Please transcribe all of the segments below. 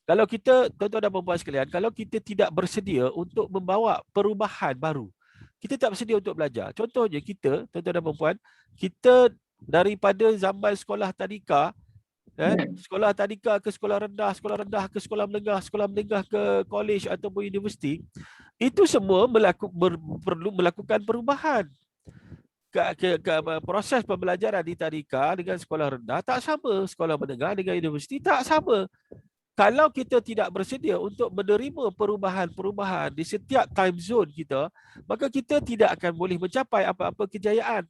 Kalau kita, tuan-tuan dan puan sekalian, kalau kita tidak bersedia untuk membawa perubahan baru, kita tak bersedia untuk belajar. Contohnya kita, tuan-tuan dan puan, kita daripada zaman sekolah tadika, sekolah tadika ke sekolah rendah ke sekolah menengah ke college ataupun universiti, itu semua perlu melakukan perubahan. Proses pembelajaran di tadika dengan sekolah rendah tak sama, sekolah menengah dengan universiti tak sama. Kalau kita tidak bersedia untuk menerima perubahan-perubahan di setiap time zone kita, maka kita tidak akan boleh mencapai apa-apa kejayaan.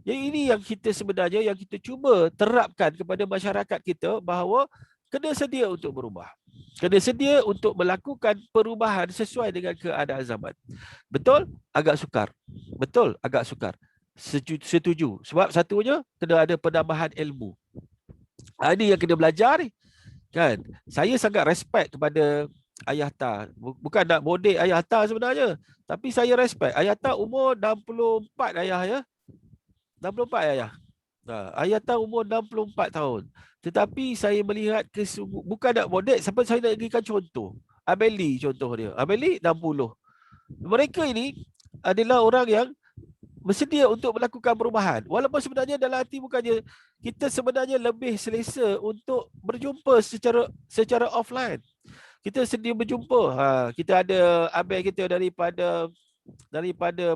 Yang ini yang kita sebenarnya yang kita cuba terapkan kepada masyarakat kita, bahawa kena sedia untuk berubah. Kena sedia untuk melakukan perubahan sesuai dengan keadaan zaman. Betul? Agak sukar. Betul? Agak sukar. Setuju. Sebab satunya kena ada penambahan ilmu. Ini yang kena belajar ni. Kan? Saya sangat respect kepada Ayah Ta. Bukan nak bodek Ayah Ta sebenarnya. Tapi saya respect. Ayah Ta umur 64 ayah ya. 64 ayah. Ayah Ta umur 64 tahun. Tetapi saya melihat bukan nak bodek, sampai saya nak berikan contoh. Abeli contoh dia. Abeli 60. Mereka ini adalah orang yang bersedia untuk melakukan perubahan. Walaupun sebenarnya dalam hati bukannya kita sebenarnya lebih selesa untuk berjumpa secara offline. Kita sedia berjumpa. Kita ada abang kita daripada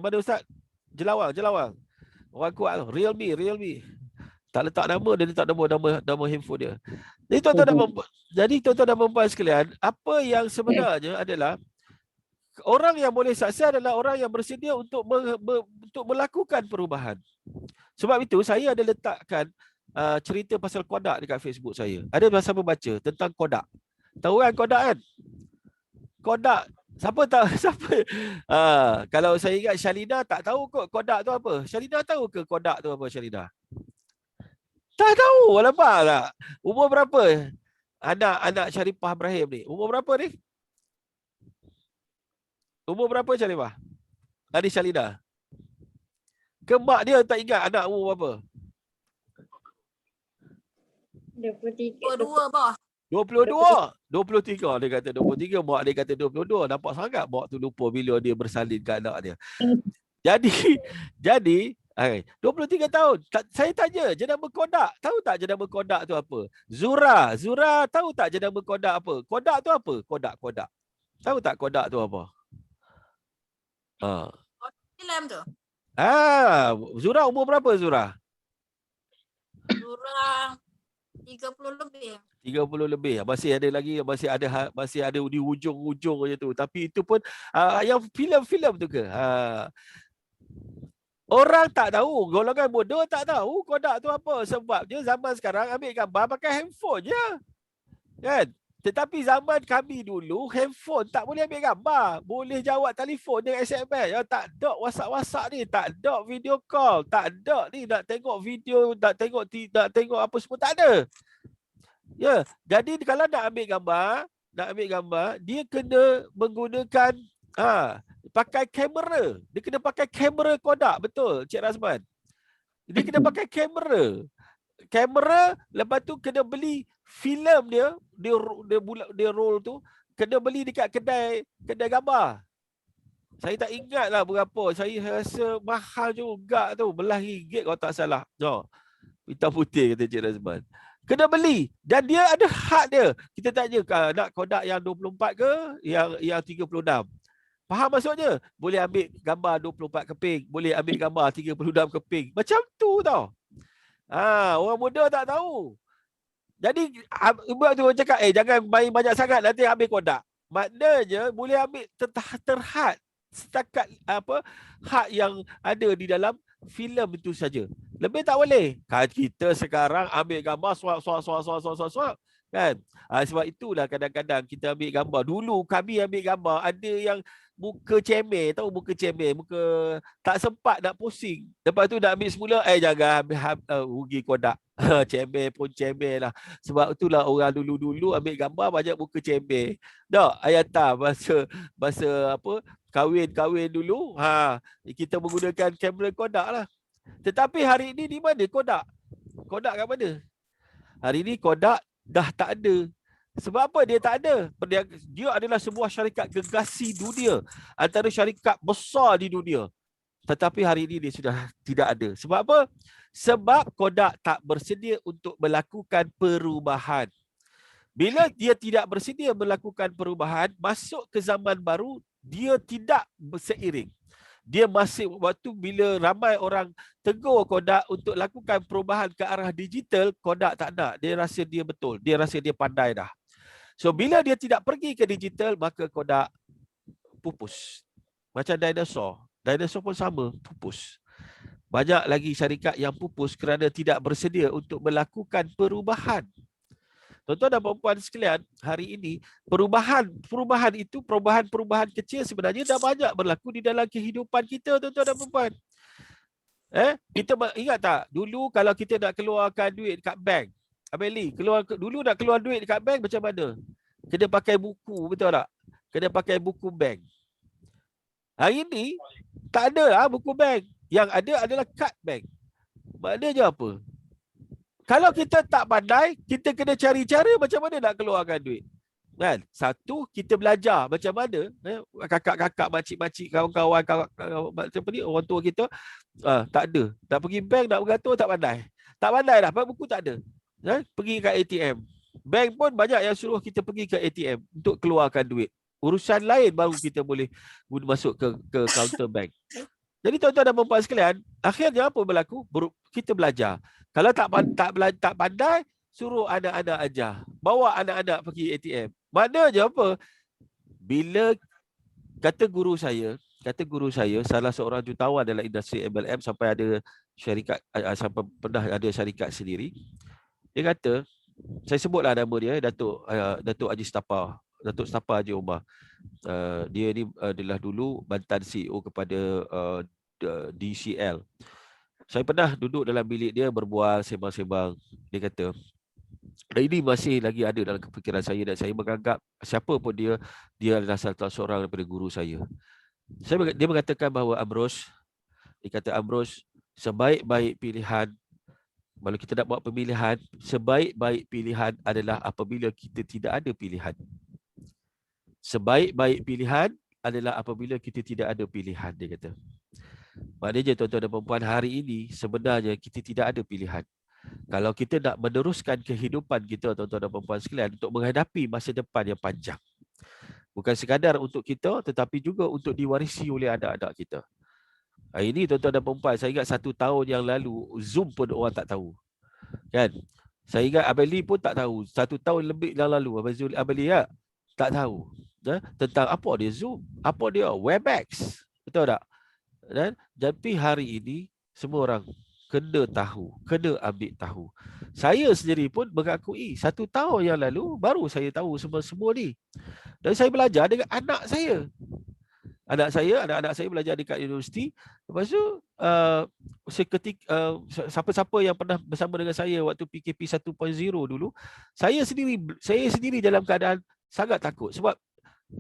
mana Ustaz? Jelawang. Orang kuat tu. Realme. Tak letak nama, dia letak nama handphone dia. Jadi tuan-tuan dan puan sekalian, apa yang sebenarnya adalah orang yang boleh sukses adalah orang yang bersedia untuk melakukan perubahan. Sebab itu saya ada letakkan cerita pasal Kodak dekat Facebook saya. Ada masa membaca tentang Kodak. Tahu kan Kodak kan? Kodak. Siapa tahu? Kalau saya ingat Shalina tak tahu kot Kodak tu apa. Shalina tahu ke Kodak tu apa, Shalina? Tak tahu. Alamak tak. Umur berapa? Anak Sharifah Ibrahim ni. Umur berapa ni? Umur berapa Sharifah? Tadi Shalina. Ke mak dia tak ingat anak umur berapa? 22 bos. 22. 23 dia kata 23, mak dia kata 22. Nampak sangat mak tu lupa bila dia bersalin ke anak dia. Jadi 23 tahun. Saya tanya jenama Kodak. Tahu tak jenama Kodak tu apa? Zura tahu tak jenama Kodak apa? Kodak tu apa? Kodak. Tahu tak Kodak tu apa? Film tu. Zura umur berapa Zura? Zura 30 lebih. 30 lebih. Masih ada lagi, masih ada di ujung-ujung je tu. Tapi itu pun yang filem-filem tu ke? Orang tak tahu, golongan bodoh tak tahu Kodak tu apa. Sebabnya zaman sekarang ambil gambar pakai handphone je. Kan? Tetapi zaman kami dulu, handphone tak boleh ambil gambar. Boleh jawab telefon dengan SMS. Ya, tak ada WhatsApp ni. Tak ada video call. Tak ada ni nak tengok video, nak tengok apa semua. Tak ada. Ya, jadi kalau nak ambil gambar, dia kena menggunakan pakai kamera. Dia kena pakai kamera Kodak, betul Cik Razman. Dia kena pakai kamera. Lepas tu kena beli filem dia roll tu, kena beli dekat kedai gambar. Saya tak ingat lah berapa. Saya rasa mahal juga tu, belah ringgit kalau tak salah. Hitam putih kata Cik Razman. Kena beli. Dan dia ada had dia. Kita tanya, nak Kodak yang 24 ke yang 36? Faham maksudnya? Boleh ambil gambar 24 keping. Boleh ambil gambar 36 keping. Macam tu tau. Orang muda tak tahu. Jadi, ibu tu cakap, jangan main banyak sangat, nanti ambil Kodak. Maknanya, boleh ambil terhad. Setakat had yang ada di dalam filem itu saja. Lebih tak boleh. Kan kita sekarang ambil gambar swap kan. Sebab itulah kadang-kadang kita ambil gambar. Dulu kami ambil gambar ada yang muka cemer, tahu muka cemer, muka tak sempat nak pusing. Lepas tu nak ambil semula, jangan rugi Kodak. Cemer pun cemer lah. Sebab itulah orang dulu-dulu ambil gambar banyak muka cemer. Tak, Ayata masa apa kahwin dulu, kita menggunakan kamera Kodak lah. Tetapi hari ini di mana Kodak? Kodak kat mana? Hari ini Kodak dah tak ada. Sebab apa dia tak ada? Dia adalah sebuah syarikat gegasi dunia, antara syarikat besar di dunia. Tetapi hari ini dia sudah tidak ada. Sebab apa? Sebab Kodak tak bersedia untuk melakukan perubahan. Bila dia tidak bersedia melakukan perubahan, masuk ke zaman baru, dia tidak seiring. Dia masih waktu bila ramai orang tegur Kodak untuk lakukan perubahan ke arah digital, Kodak tak nak. Dia rasa dia betul. Dia rasa dia pandai dah. So bila dia tidak pergi ke digital, maka Kodak pupus. Macam dinosaur. Dinosaur pun sama, pupus. Banyak lagi syarikat yang pupus kerana tidak bersedia untuk melakukan perubahan. Tuan-tuan dan puan-puan sekalian, hari ini perubahan itu, perubahan kecil sebenarnya dah banyak berlaku di dalam kehidupan kita, tuan-tuan dan puan-puan. Kita ingat tak, dulu kalau kita nak keluarkan duit dekat bank, Abang Lee, dulu nak keluar duit dekat bank macam mana? Kena pakai buku, betul tak? Kena pakai buku bank. Hari ini tak ada lah buku bank. Yang ada adalah kad bank. Maknanya apa? Kalau kita tak pandai, kita kena cari cara macam mana nak keluarkan duit. Kan? Satu, kita belajar macam mana kakak-kakak, makcik-makcik, kawan-kawan macam ni, orang tua kita tak ada. Nak pergi bank, nak beratur, tak pandai. Tak pandai dah, buku tak ada. Pergi ke ATM. Bank pun banyak yang suruh kita pergi ke ATM untuk keluarkan duit. Urusan lain baru kita boleh masuk ke counter bank. Jadi tuan-tuan dan puan-puan sekalian, akhirnya apa berlaku? Kita belajar. Kalau tak pandai, suruh anak-anak ajar. Bawa anak-anak pergi ATM. Maknanya apa? Bila kata guru saya, salah seorang jutawan dalam industri MLM sampai ada syarikat, sampai pernah ada syarikat sendiri. Dia kata, saya sebutlah nama dia, Datuk Haji Stapa, Datuk Stapa Haji Omar. Dia ni adalah dulu mantan CEO kepada DCL. Saya pernah duduk dalam bilik dia berbual, sembang-sembang. Dia kata, ini masih lagi ada dalam kefikiran saya dan saya menganggap siapa pun dia adalah salah seorang daripada guru saya. Dia mengatakan bahawa Ambrose, sebaik-baik pilihan, kalau kita nak buat pemilihan, sebaik-baik pilihan adalah apabila kita tidak ada pilihan. Sebaik-baik pilihan adalah apabila kita tidak ada pilihan, dia kata. Maknanya tuan-tuan dan puan-puan, hari ini sebenarnya kita tidak ada pilihan. Kalau kita nak meneruskan kehidupan kita, tuan-tuan dan puan-puan sekalian, untuk menghadapi masa depan yang panjang. Bukan sekadar untuk kita, tetapi juga untuk diwarisi oleh anak-anak kita. Hari ini tuan-tuan dan puan-puan, saya ingat 1 tahun yang lalu, Zoom pun orang tak tahu. Kan? Saya ingat Abang Lee pun tak tahu. 1 tahun lebih yang lalu, Abang Lee tak tahu tentang apa dia Zoom, apa dia Webex. Betul tak? Tapi hari ini, semua orang kena tahu, kena ambil tahu. Saya sendiri pun mengakui 1 tahun yang lalu baru saya tahu semua ni. Dan saya belajar dengan anak saya. Anak-anak saya belajar dekat universiti. Lepas tu siapa-siapa yang pernah bersama dengan saya waktu PKP 1.0 dulu, saya sendiri dalam keadaan sangat takut sebab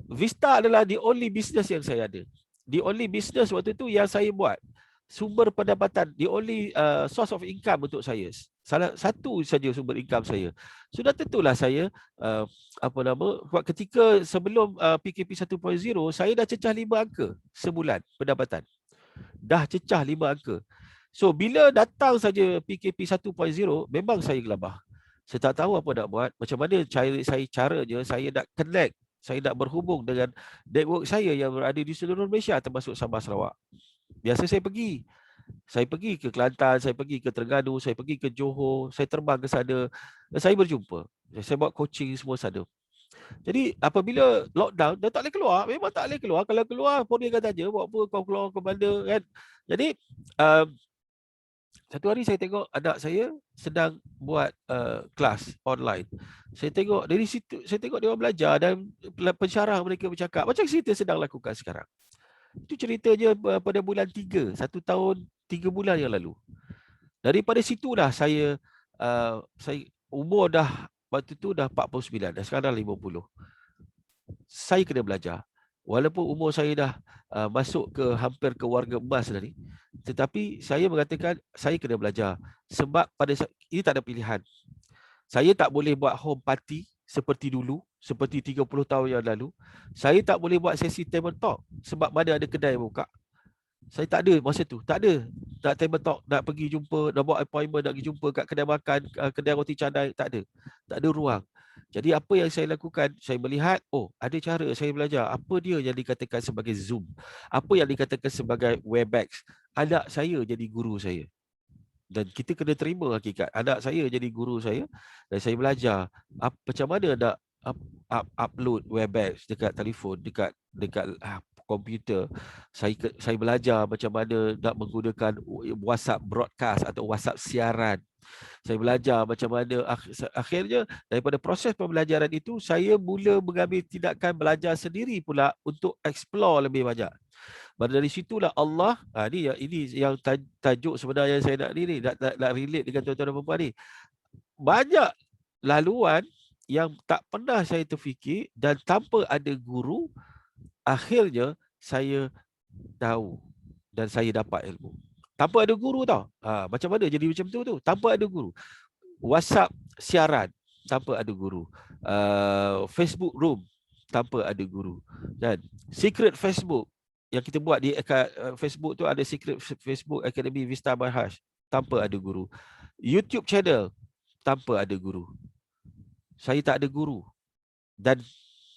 Vista adalah the only business yang saya ada. The only business waktu tu yang saya buat. Sumber pendapatan, the only source of income untuk saya. Salah satu saja sumber income saya. Sudah tentulah saya ketika sebelum PKP 1.0 saya dah cecah 5 angka sebulan pendapatan. Dah cecah 5 angka. So bila datang saja PKP 1.0 memang saya gelabah. Saya tak tahu apa nak buat. Macam mana caranya saya nak connect, saya nak berhubung dengan network saya yang berada di seluruh Malaysia termasuk Sabah Sarawak. Biasa saya pergi ke Kelantan, saya pergi ke Terengganu, saya pergi ke Johor, saya terbang ke sana, saya berjumpa. Saya buat coaching semua sana. Jadi apabila lockdown, dah tak boleh keluar, memang tak boleh keluar. Kalau keluar pun dia akan tanya, buat apa kau keluar ke mana kan. Jadi satu hari saya tengok anak saya sedang buat kelas online. Saya tengok dari situ, saya tengok dia orang belajar dan pensyarah mereka bercakap macam kita sedang lakukan sekarang. Itu ceritanya pada bulan 3, 1 tahun 3 bulan yang lalu. Daripada situlah saya umur dah waktu tu dah 49, dah sekarang dah 50. Saya kena belajar. Walaupun umur saya dah masuk ke hampir ke warga emas dah ni, tetapi saya mengatakan saya kena belajar sebab pada ini tak ada pilihan. Saya tak boleh buat home party, seperti dulu, seperti 30 tahun yang lalu. Saya tak boleh buat sesi table talk sebab mana ada kedai buka. Saya tak ada masa tu, tak ada. Nak table talk, nak pergi jumpa, nak buat appointment, nak pergi jumpa kat kedai makan, kedai roti canai, tak ada. Tak ada ruang. Jadi apa yang saya lakukan, saya melihat, oh ada cara saya belajar. Apa dia yang dikatakan sebagai Zoom? Apa yang dikatakan sebagai Webex? Anak saya jadi guru saya. Dan kita kena terima hakikat. Anak saya jadi guru saya dan saya belajar macam mana nak upload Webex dekat telefon, dekat komputer. Saya belajar macam mana nak menggunakan WhatsApp broadcast atau WhatsApp siaran. Saya belajar macam mana akhirnya daripada proses pembelajaran itu saya mula mengambil tindakan belajar sendiri pula untuk explore lebih banyak. Dari situlah Allah, ini yang tajuk sebenarnya saya nak nak relate dengan tuan-tuan dan puan ni. Banyak laluan yang tak pernah saya terfikir dan tanpa ada guru, akhirnya saya tahu dan saya dapat ilmu. Tanpa ada guru tau. Macam mana jadi macam tu? Tanpa ada guru. WhatsApp siaran, tanpa ada guru. Facebook room, tanpa ada guru. Dan secret Facebook, yang kita buat di Facebook tu ada secret Facebook Academy Vista Manhaj, tanpa ada guru. YouTube channel, tanpa ada guru. Saya tak ada guru. Dan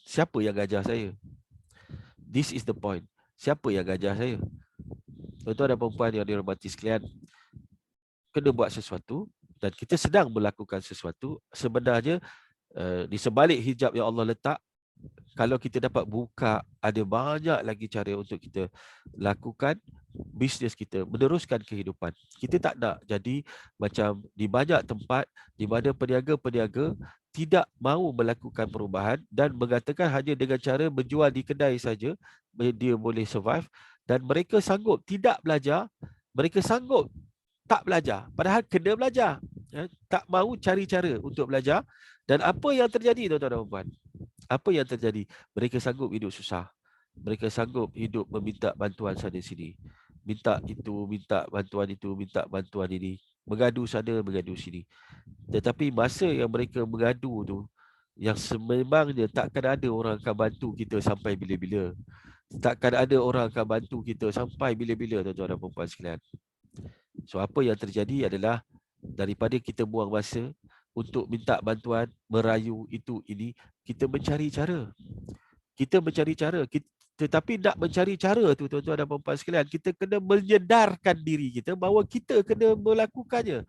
siapa yang ajar saya? This is the point. Siapa yang ajar saya? Tuan-tuan dan puan yang dirahmati sekalian, kena buat sesuatu dan kita sedang melakukan sesuatu. Sebenarnya di sebalik hijab yang Allah letak, kalau kita dapat buka, ada banyak lagi cara untuk kita lakukan bisnes kita, meneruskan kehidupan. Kita tak nak jadi macam di banyak tempat di mana peniaga-peniaga tidak mahu melakukan perubahan dan mengatakan hanya dengan cara menjual di kedai saja dia boleh survive, dan mereka sanggup tidak belajar, mereka sanggup tak belajar, padahal kena belajar. Tak mahu cari cara untuk belajar. Dan apa yang terjadi, tuan-tuan dan puan? Apa yang terjadi? Mereka sanggup hidup susah. Mereka sanggup hidup meminta bantuan sana sini. Minta itu, minta bantuan itu, minta bantuan ini. Mengadu sana, mengadu sini. Tetapi masa yang mereka mengadu tu, yang sememangnya takkan ada orang akan bantu kita sampai bila-bila. Takkan ada orang akan bantu kita sampai bila-bila, tuan-tuan dan puan sekalian. So apa yang terjadi adalah daripada kita buang masa untuk minta bantuan, merayu itu ini, kita mencari cara. Kita mencari cara. Tetapi nak mencari cara tu, tuan-tuan dan puan sekalian, kita kena menyedarkan diri kita bahawa kita kena melakukannya.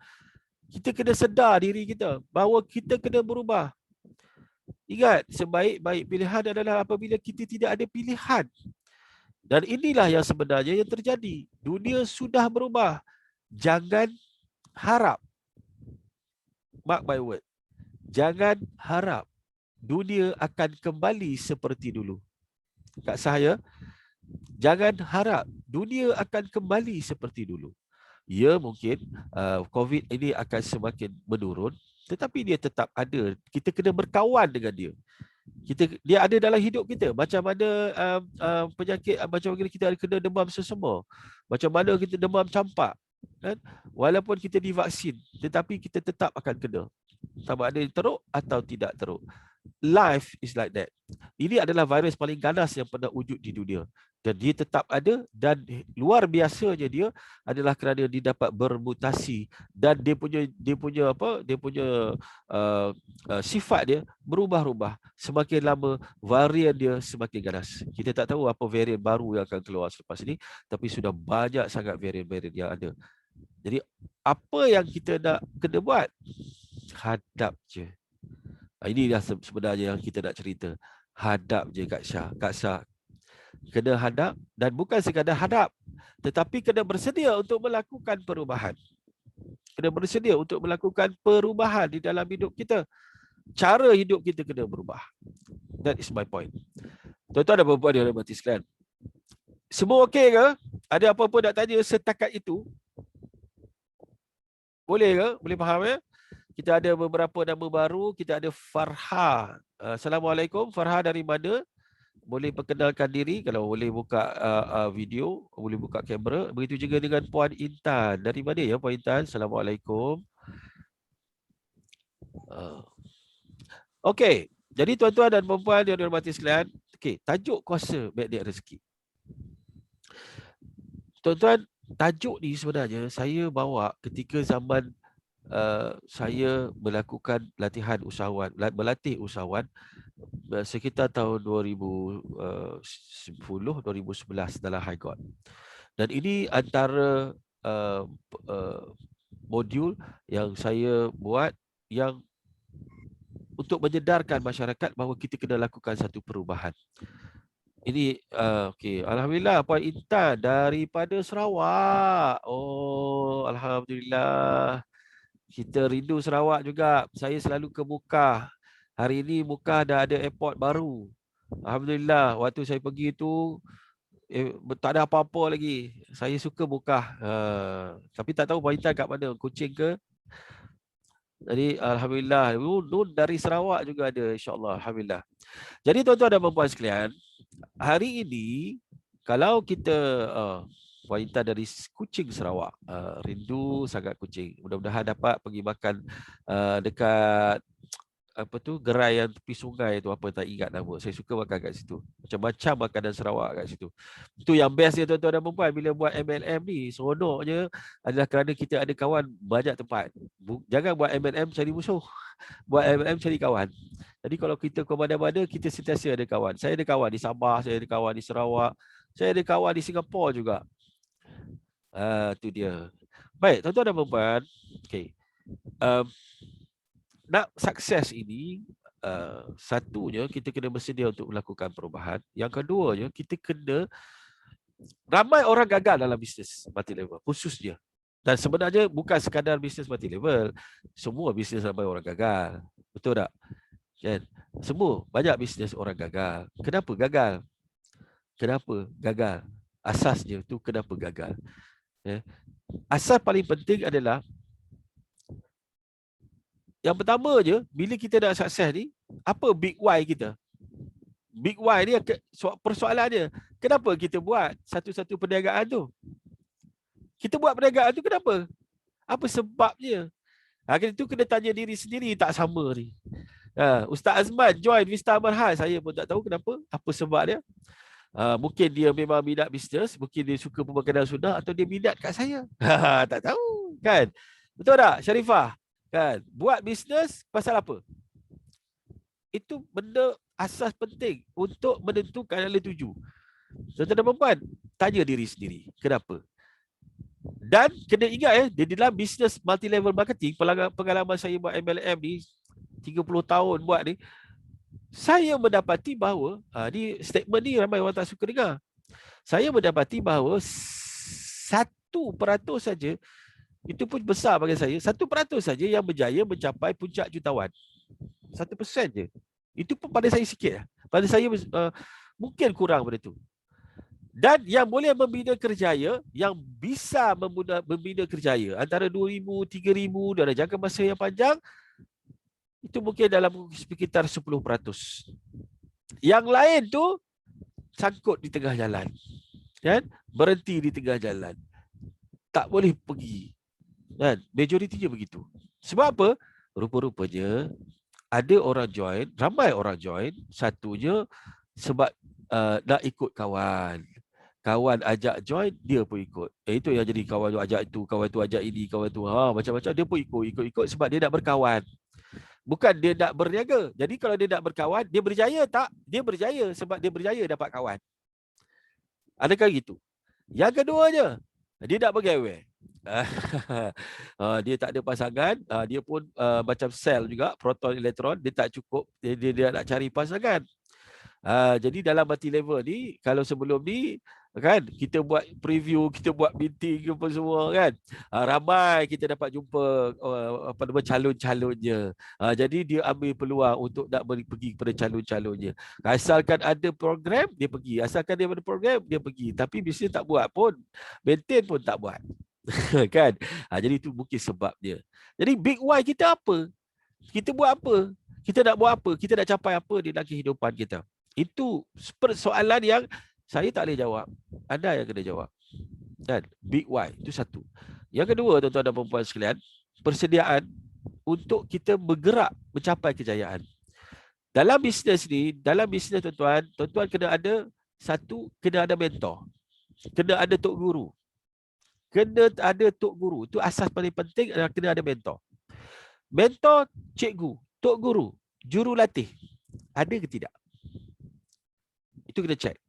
Kita kena sedar diri kita bahawa kita kena berubah. Ingat, sebaik-baik pilihan adalah apabila kita tidak ada pilihan. Dan inilah yang sebenarnya yang terjadi. Dunia sudah berubah. Jangan harap, mark my word, jangan harap dunia akan kembali seperti dulu. Kak saya, jangan harap dunia akan kembali seperti dulu. Ya, mungkin COVID ini akan semakin menurun, tetapi dia tetap ada. Kita kena berkawan dengan dia. Dia ada dalam hidup kita. Macam mana penyakit, macam mana kita kena demam sesama, macam mana kita demam campak, kan? Walaupun kita divaksin, tetapi kita tetap akan kena, sama ada teruk atau tidak teruk. Life is like that. Ini adalah virus paling ganas yang pernah wujud di dunia, dan dia tetap ada, dan luar biasanya dia adalah kerana dia dapat bermutasi, dan dia punya sifat dia berubah-ubah. Semakin lama varian dia semakin ganas. Kita tak tahu apa varian baru yang akan keluar selepas ini, tapi sudah banyak sangat varian-varian yang ada. Jadi apa yang kita nak kena buat? Hadap je. Inilah sebenarnya yang kita nak cerita. Hadap je Kak Syah. Kak Syah, kena hadap, dan bukan sekadar hadap, tetapi kena bersedia untuk melakukan perubahan. Kena bersedia untuk melakukan perubahan di dalam hidup kita. Cara hidup kita kena berubah. That is my point. Tuan-tuan dan puan-puan yang dirahmati sekalian, semua okey ke? Ada apa-apa nak tanya setakat itu? Boleh ke? Boleh faham ya? Kita ada beberapa nama baru. Kita ada Farha. Assalamualaikum. Farha dari mana? Boleh perkenalkan diri. Kalau boleh buka video, boleh buka kamera. Begitu juga dengan Puan Intan. Dari mana ya Puan Intan? Assalamualaikum. Okey. Jadi tuan-tuan dan puan-puan yang dihormati sekalian, okey, tajuk kuasa magnet rezeki. Tuan-tuan, tajuk ni sebenarnya saya bawa ketika zaman saya melakukan latihan usahawan, melatih usahawan sekitar tahun 2010-2011 dalam High God. Dan ini antara modul yang saya buat yang untuk menyedarkan masyarakat bahawa kita kena lakukan satu perubahan. Ini okey, alhamdulillah Puan Intan daripada Sarawak. Oh, alhamdulillah. Kita rindu Sarawak juga. Saya selalu ke Mukah. Hari ini Mukah dah ada airport baru. Alhamdulillah, waktu saya pergi tu tak ada apa-apa lagi. Saya suka Mukah. Tapi tak tahu Puan Intan kat mana, Kuching ke? Jadi alhamdulillah, Nun dari Sarawak juga ada, insya-Allah. Alhamdulillah. Jadi tuan-tuan dan puan-puan sekalian, hari ini kalau kita wanita dari Kuching Sarawak, rindu sangat Kuching. Mudah-mudahan dapat pergi makan dekat apa tu, gerai yang tepi sungai tu, apa tak ingat nama. Saya suka makan kat situ. Macam-macam makanan Sarawak kat situ. Itu yang best dia tuan-tuan dan puan-puan bila buat MLM ni. Seronoknya adalah kerana kita ada kawan banyak tempat. Jangan buat MLM cari musuh. Buat MLM cari kawan. Jadi kalau kita ke mana-mana, kita sentiasa ada kawan. Saya ada kawan di Sabah, saya ada kawan di Sarawak, saya ada kawan di Singapura juga. Tu dia. Baik, tuan-tuan dan puan-puan. Okay. Nak sukses ini, satunya kita kena bersedia untuk melakukan perubahan. Yang keduanya, kita kena, ramai orang gagal dalam bisnes multi level, khususnya. Dan sebenarnya bukan sekadar bisnes multi level, semua bisnes ramai orang gagal. Betul tak? Kan? Semua, banyak bisnes orang gagal. Kenapa gagal? Kenapa gagal? Asasnya tu kenapa gagal. Asas paling penting adalah, yang pertama je, bila kita nak sukses ni, apa big why kita? Big why ni, persoalan dia, kenapa kita buat satu-satu perniagaan tu? Kita buat perniagaan tu kenapa? Apa sebabnya? Itu kena tanya diri sendiri, tak sama ni. Ustaz Azman join Vista Marhal, saya pun tak tahu kenapa, apa sebab dia. Mungkin dia memang minat bisnes, mungkin dia suka pemakanan sunnah, atau dia minat kat saya. Tak tahu, kan? Betul tak, Sharifah? Kan? Buat bisnes pasal apa? Itu benda asas penting untuk menentukan yang tuju. Tuan-tuan dan puan-puan, tanya diri sendiri, kenapa? Dan kena ingat di dalam bisnes multi level marketing, pengalaman saya buat MLM ni 30 tahun buat ni, saya mendapati bahawa ni statement ni ramai orang tak suka dengar. Saya mendapati bahawa 1% saja, itu pun besar bagi saya, 1% saja yang berjaya mencapai puncak jutawan. 1% je. Itu pun pada saya sikit. Pada saya mungkin kurang pada itu. Dan yang boleh membina kerjaya, yang bisa membina kerjaya antara 2,000, 3,000 dalam jangka masa yang panjang, itu mungkin dalam sekitar 10%. Yang lain tu sangkut di tengah jalan. Kan? Berhenti di tengah jalan. Tak boleh pergi. Kan? Majoritinya begitu. Sebab apa? Rupa-rupanya ada orang join, ramai orang join, satunya sebab nak ikut kawan. Kawan ajak join, dia pun ikut. Itu yang jadi kawan tu ajak itu, kawan tu ajak ini, kawan tu macam-macam, dia pun ikut sebab dia nak berkawan. Bukan dia nak berniaga. Jadi kalau dia nak berkawan, dia berjaya tak? Dia berjaya sebab dia berjaya dapat kawan. Adakah gitu? Yang keduanya, dia nak bergawe. Dia tak ada pasangan, dia pun macam sel juga, proton elektron, dia tak cukup, dia nak cari pasangan. Jadi dalam multi level ni, kalau sebelum ni kan kita buat preview, kita buat meeting apa semua kan, ramai kita dapat jumpa apa nama calon-calonnya. Jadi dia ambil peluang untuk nak pergi kepada calon-calonnya. Asalkan ada program dia pergi, asalkan dia ada program dia pergi, tapi bisnes tak buat pun, maintain pun tak buat. Kan? Jadi itu mungkin sebab dia. Jadi big why kita apa? Kita buat apa? Kita nak buat apa? Kita nak capai apa di dalam kehidupan kita? Itu persoalan yang saya tak boleh jawab. Anda yang kena jawab. Dan big why itu satu. Yang kedua, tuan-tuan dan puan-puan sekalian, persediaan untuk kita bergerak mencapai kejayaan. Dalam bisnes ni, dalam bisnes tuan-tuan kena ada mentor. Kena ada tok guru. Kena ada tok guru. Itu asas paling penting adalah kena ada mentor. Mentor, cikgu, tok guru, jurulatih. Ada ke tidak? Itu kena check.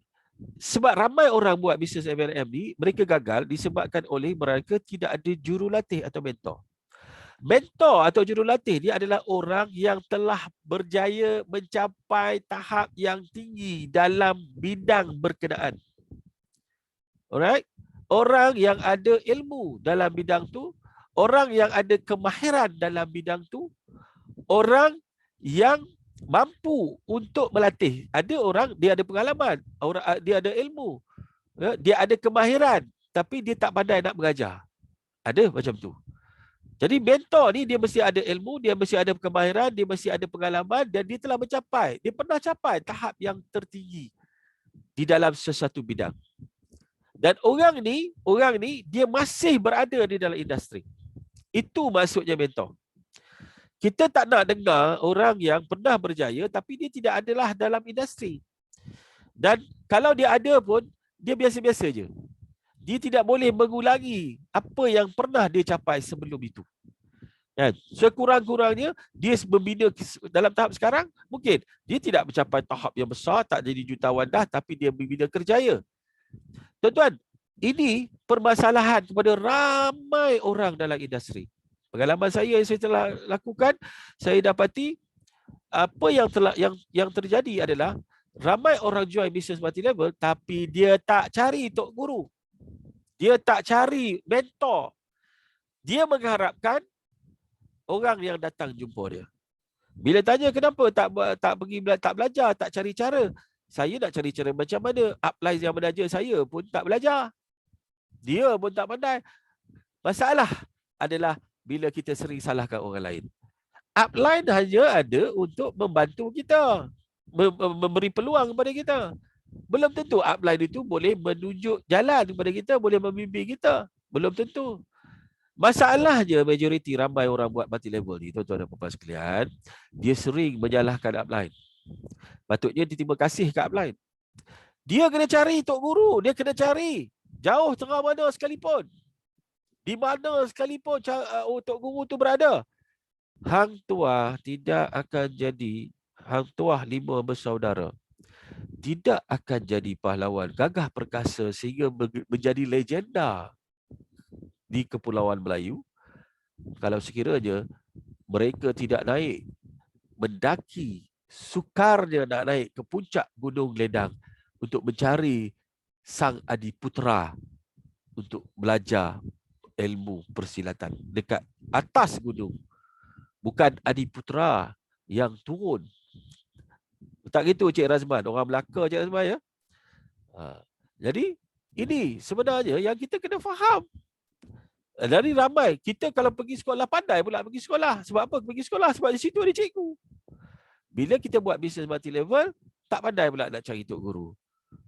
Sebab ramai orang buat bisnes MLM ni, mereka gagal disebabkan oleh mereka tidak ada jurulatih atau mentor. Mentor atau jurulatih ni adalah orang yang telah berjaya mencapai tahap yang tinggi dalam bidang berkenaan. Alright? Orang yang ada ilmu dalam bidang tu, orang yang ada kemahiran dalam bidang tu, orang yang mampu untuk melatih. Ada orang dia ada pengalaman, orang dia ada ilmu, dia ada kemahiran, tapi dia tak pandai nak mengajar. Ada macam tu. Jadi mentor ni dia mesti ada ilmu, dia mesti ada kemahiran, dia mesti ada pengalaman dan dia telah mencapai, dia pernah capai tahap yang tertinggi di dalam sesuatu bidang. Dan orang ni dia masih berada di dalam industri. Itu maksudnya mentor. Kita tak nak dengar orang yang pernah berjaya tapi dia tidak adalah dalam industri. Dan kalau dia ada pun, dia biasa-biasa je. Dia tidak boleh mengulangi apa yang pernah dia capai sebelum itu. Sekurang-kurangnya, dia membina dalam tahap sekarang, mungkin dia tidak mencapai tahap yang besar, tak jadi jutawan dah, tapi dia membina kerjaya. Tuan-tuan, ini permasalahan kepada ramai orang dalam industri. Pengalaman saya yang saya telah lakukan, saya dapati apa yang terjadi adalah ramai orang join business multi-level tapi dia tak cari tok guru. Dia tak cari mentor. Dia mengharapkan orang yang datang jumpa dia. Bila tanya kenapa tak belajar, tak cari cara. Saya nak cari cara macam mana? Upline yang mengajar saya pun tak belajar. Dia pun tak pandai. Masalah adalah bila kita sering salahkan orang lain. Upline hanya ada untuk membantu kita, memberi peluang kepada kita. Belum tentu upline itu boleh menunjuk jalan kepada kita, boleh membimbing kita. Belum tentu. Masalahnya majoriti ramai orang buat multi-level ni, tuan-tuan dan puan-puan sekalian, dia sering menyalahkan upline. Patutnya dia terima kasih ke upline. Dia kena cari tok guru, dia kena cari jauh tengah mana sekalipun. Di mana sekalipun tok guru tu berada. Hang Tuah tidak akan jadi Hang Tuah 5 bersaudara. Tidak akan jadi pahlawan gagah perkasa sehingga menjadi legenda di Kepulauan Melayu kalau sekiranya mereka tidak naik, mendaki, sukarnya nak naik ke puncak Gunung Ledang untuk mencari sang adiputra untuk belajar ilmu persilatan dekat atas gunung. Bukan adiputra yang turun. Tak gitu Cik Razman, orang Melaka Cik Razman ya. Jadi ini sebenarnya yang kita kena faham. Dari ramai, kita kalau pergi sekolah pandai pula pergi sekolah. Sebab apa pergi sekolah? Sebab di situ ada cikgu. Bila kita buat bisnes multi-level, tak pandai pula nak cari tok guru.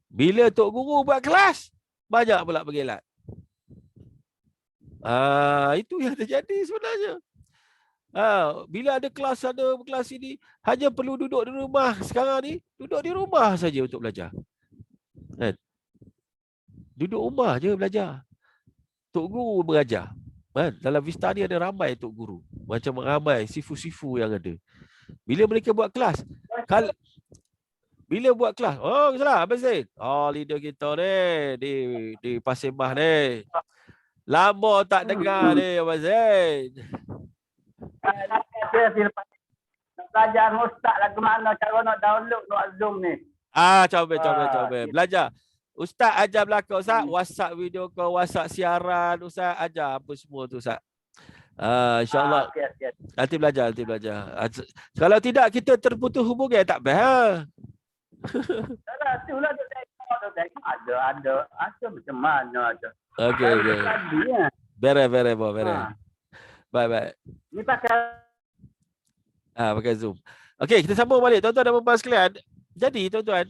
Bila tok guru buat kelas, banyak pula bergelat. Itu yang terjadi sebenarnya. Bila ada kelas sana, kelas ini, hanya perlu duduk di rumah. Sekarang ni, duduk di rumah saja untuk belajar. Kan? Duduk rumah je belajar. Tok guru mengajar. Kan? Dalam Vista ni ada ramai tok guru. Macam ramai sifu-sifu yang ada. Bila mereka buat kelas, bila buat kelas, salah, Abang Zain. Leader kita ni, di Pasir Mas ni. Lama tak dengar ni, Abang Zain. Belajar ustaz lah ke mana cara nak download nak Zoom ni. Coba. Belajar. Ustaz ajar belakang Ustaz, WhatsApp video call, WhatsApp siaran, Ustaz ajar apa semua tu Ustaz. InsyaAllah. Nanti belajar. Kalau tidak kita terputus hubungan tak best. Itulah ada macam mana ada. Okey. Beres. Baik. Ni pakai Zoom. Okey, kita sambung balik tuan-tuan dan puan-puan sekalian. Jadi tuan-tuan,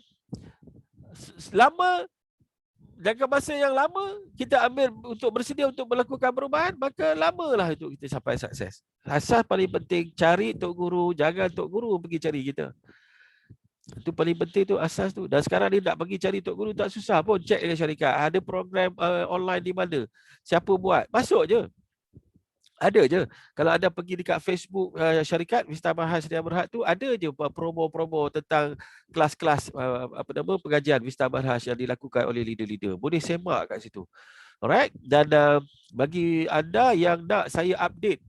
jangka masa yang lama kita ambil untuk bersedia untuk melakukan perubahan, maka lamalah untuk kita sampai sukses. Asas paling penting, cari tok guru, jangan tok guru pergi cari kita. Itu paling penting tu, asas tu. Dan sekarang ni nak pergi cari tok guru tak susah pun. Cek dengan syarikat. Ada program online di mana. Siapa buat. Masuk je. Ada je. Kalau anda pergi dekat Facebook syarikat Vista Marhaj Sdn Bhd tu, ada je promo-promo tentang kelas-kelas pengajian Vista Marhaj yang dilakukan oleh leader-leader. Boleh semak kat situ. Alright. Dan bagi anda yang nak saya update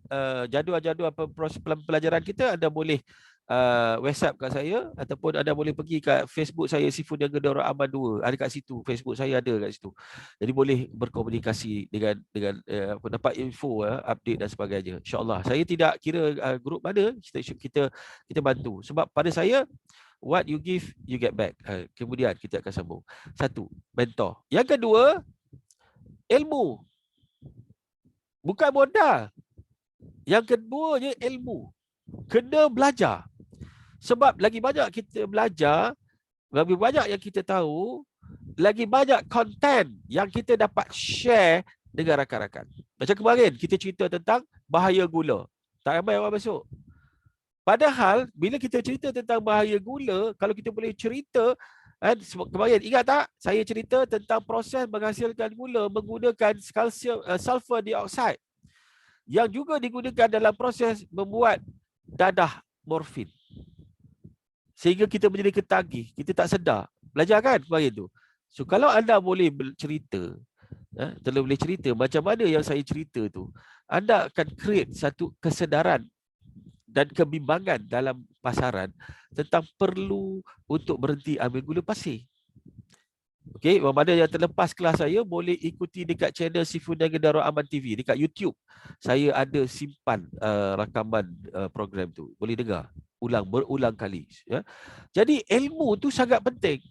jadual-jadual pelajaran kita, anda boleh WhatsApp kat saya ataupun anda boleh pergi kat Facebook saya Sifun Niaga Darul Aman 2. Ada kat situ, Facebook saya ada kat situ. Jadi boleh berkomunikasi dengan dapat info, update dan sebagainya. InsyaAllah. Saya tidak kira grup mana, kita bantu. Sebab pada saya, what you give, you get back. Kemudian kita akan sambung. Satu, mentor. Yang kedua, ilmu. Bukan modal. Yang keduanya ilmu. Kena belajar. Sebab lagi banyak kita belajar, lebih banyak yang kita tahu, lagi banyak konten yang kita dapat share dengan rakan-rakan. Macam kemarin kita cerita tentang bahaya gula. Tak ramai orang masuk. Padahal bila kita cerita tentang bahaya gula, kalau kita boleh cerita, kemarin ingat tak saya cerita tentang proses menghasilkan gula menggunakan sulfur dioxide yang juga digunakan dalam proses membuat dadah morfin. Sehingga kita menjadi ketagih, kita tak sedar. Belajar kan kemarin tu. So kalau anda boleh cerita, boleh cerita macam mana yang saya cerita tu, anda akan create satu kesedaran dan kebimbangan dalam pasaran tentang perlu untuk berhenti ambil gula pasir. Okey, mana yang terlepas kelas saya boleh ikuti dekat channel Sifun Niaga Darul Aman TV dekat YouTube. Saya ada simpan rakaman program tu. Boleh dengar berulang kali, ya. Jadi ilmu tu sangat penting.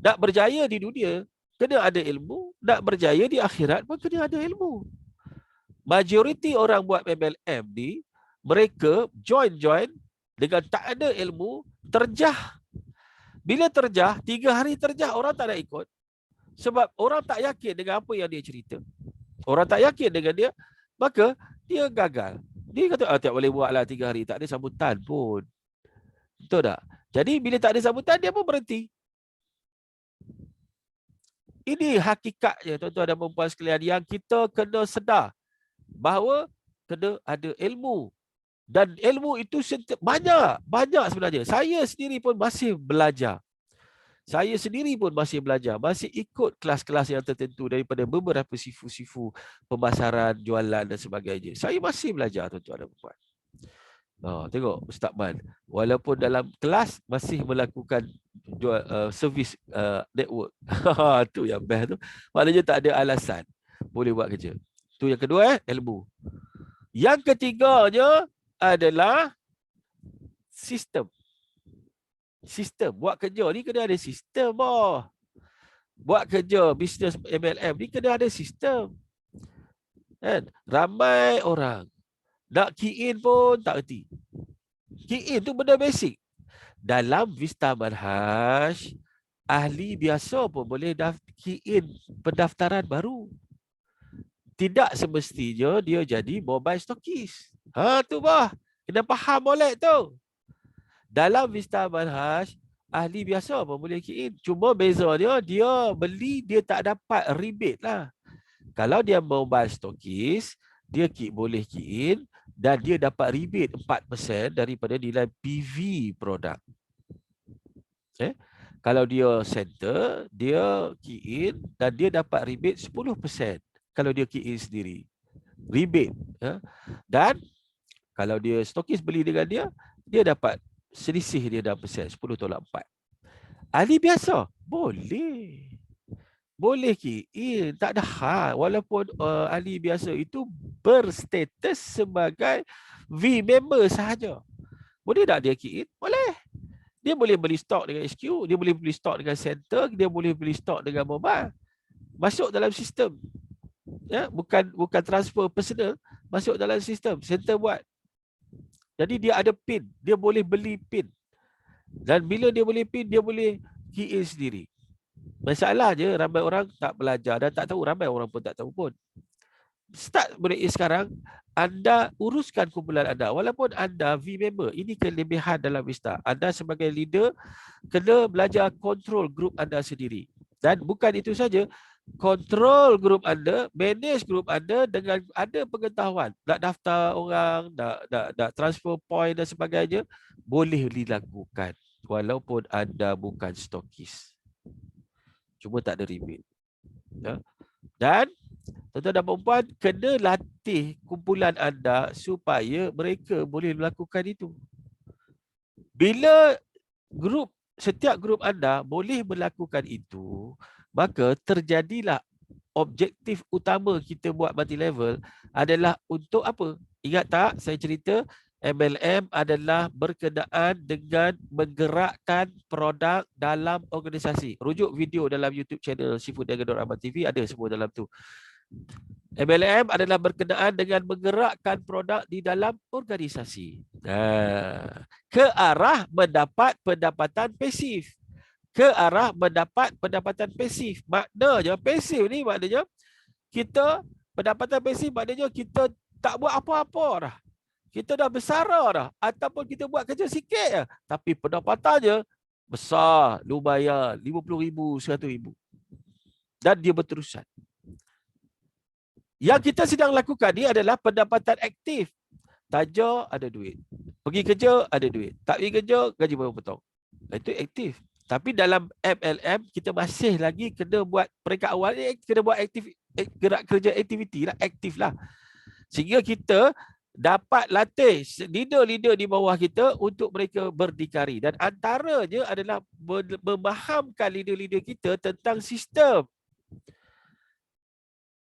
Nak berjaya di dunia kena ada ilmu, nak berjaya di akhirat pun kena ada ilmu. Majoriti orang buat MLM ni, mereka join dengan tak ada ilmu, terjah. Bila terjah, 3 hari terjah, orang tak nak ikut. Sebab orang tak yakin dengan apa yang dia cerita. Orang tak yakin dengan dia, maka dia gagal. Dia kata, tak boleh buat lah 3 hari, tak ada sambutan pun. Betul tak? Jadi bila tak ada sambutan, dia pun berhenti. Ini hakikatnya, tuan-tuan dan puan-puan sekalian, yang kita kena sedar bahawa kena ada ilmu. Dan ilmu itu banyak sebenarnya. Saya sendiri pun masih belajar. Masih ikut kelas-kelas yang tertentu daripada beberapa sifu-sifu pemasaran, jualan dan sebagainya. Saya masih belajar, tuan-tuan dan puan. Tengok Ustaz Man, walaupun dalam kelas masih melakukan servis network. Tu yang best tu. Maknanya tak ada alasan boleh buat kerja. Tu yang kedua, ilmu. Yang ketiganya adalah sistem. Buat kerja ni kena ada sistem. Buat kerja bisnes MLM ni kena ada sistem. Kan? Ramai orang nak key in pun tak erti. Key in tu benda basic. Dalam Vista Marhaj, ahli biasa pun boleh key in pendaftaran baru. Tidak semestinya dia jadi mobile stockist. Tu bah. Kena faham molek tu. Dalam Vista Marhaj, ahli biasa pun boleh key in. Cuma bezanya dia beli, dia tak dapat rebate lah. Kalau dia mobile stockist, dia boleh key in dan dia dapat rebate 4% daripada nilai PV produk. Kalau dia center, dia key in dan dia dapat rebate 10% kalau dia key in sendiri. Rebate. Dan kalau dia stokis beli dengan dia, dia dapat selisih dia dalam persen, 10 tolak 4. Ahli biasa? Boleh. Boleh key in, tak ada hal. Walaupun ahli biasa itu berstatus sebagai V-member sahaja. Boleh tak dia key in? Boleh. Dia boleh beli stok dengan HQ, dia boleh beli stok dengan center, dia boleh beli stok dengan mobile. Masuk dalam sistem. Ya, bukan transfer personal, masuk dalam sistem. Center buat. Jadi dia ada PIN, dia boleh beli PIN. Dan bila dia boleh PIN, dia boleh key in sendiri. Masalahnya ramai orang tak belajar dan tak tahu, ramai orang pun tak tahu pun. start mulai sekarang, anda uruskan kumpulan anda. Walaupun anda V-member, ini kelebihan dalam Vista. Anda sebagai leader kena belajar kontrol grup anda sendiri. Dan bukan itu saja, kontrol grup anda, manage grup anda dengan ada pengetahuan. Nak daftar orang, nak transfer point dan sebagainya, boleh dilakukan. Walaupun anda bukan stokis. Cuma tak ada rebate. Ya. Dan tuan-tuan dan puan-puan, kena latih kumpulan anda supaya mereka boleh melakukan itu. Bila setiap grup anda boleh melakukan itu, maka terjadilah objektif utama kita buat multi-level adalah untuk apa? Ingat tak saya cerita MLM adalah berkenaan dengan menggerakkan produk dalam organisasi. Rujuk video dalam YouTube channel Syifuddin.Rahman TV ada semua dalam tu. MLM adalah berkenaan dengan menggerakkan produk di dalam organisasi. Ke arah mendapat pendapatan pasif. Ke arah mendapat pendapatan pasif. Maknanya pasif ni maknanya kita pendapatan pasif maknanya kita tak buat apa-apa dah. Kita dah bersara dah. Ataupun kita buat kerja sikit je. Tapi pendapatannya besar, lumayan, RM50,000, RM100,000. Dan dia berterusan. Yang kita sedang lakukan ni adalah pendapatan aktif. Taja ada duit. Pergi kerja ada duit. Tak pergi kerja gaji baru potong. Itu aktif. Tapi dalam MLM kita masih lagi kena buat peringkat awal ni kena buat aktif, gerak kerja aktiviti lah, aktif lah. Sehingga kita dapat latih leader-leader di bawah kita untuk mereka berdikari. Dan antaranya adalah memahamkan leader-leader kita tentang sistem.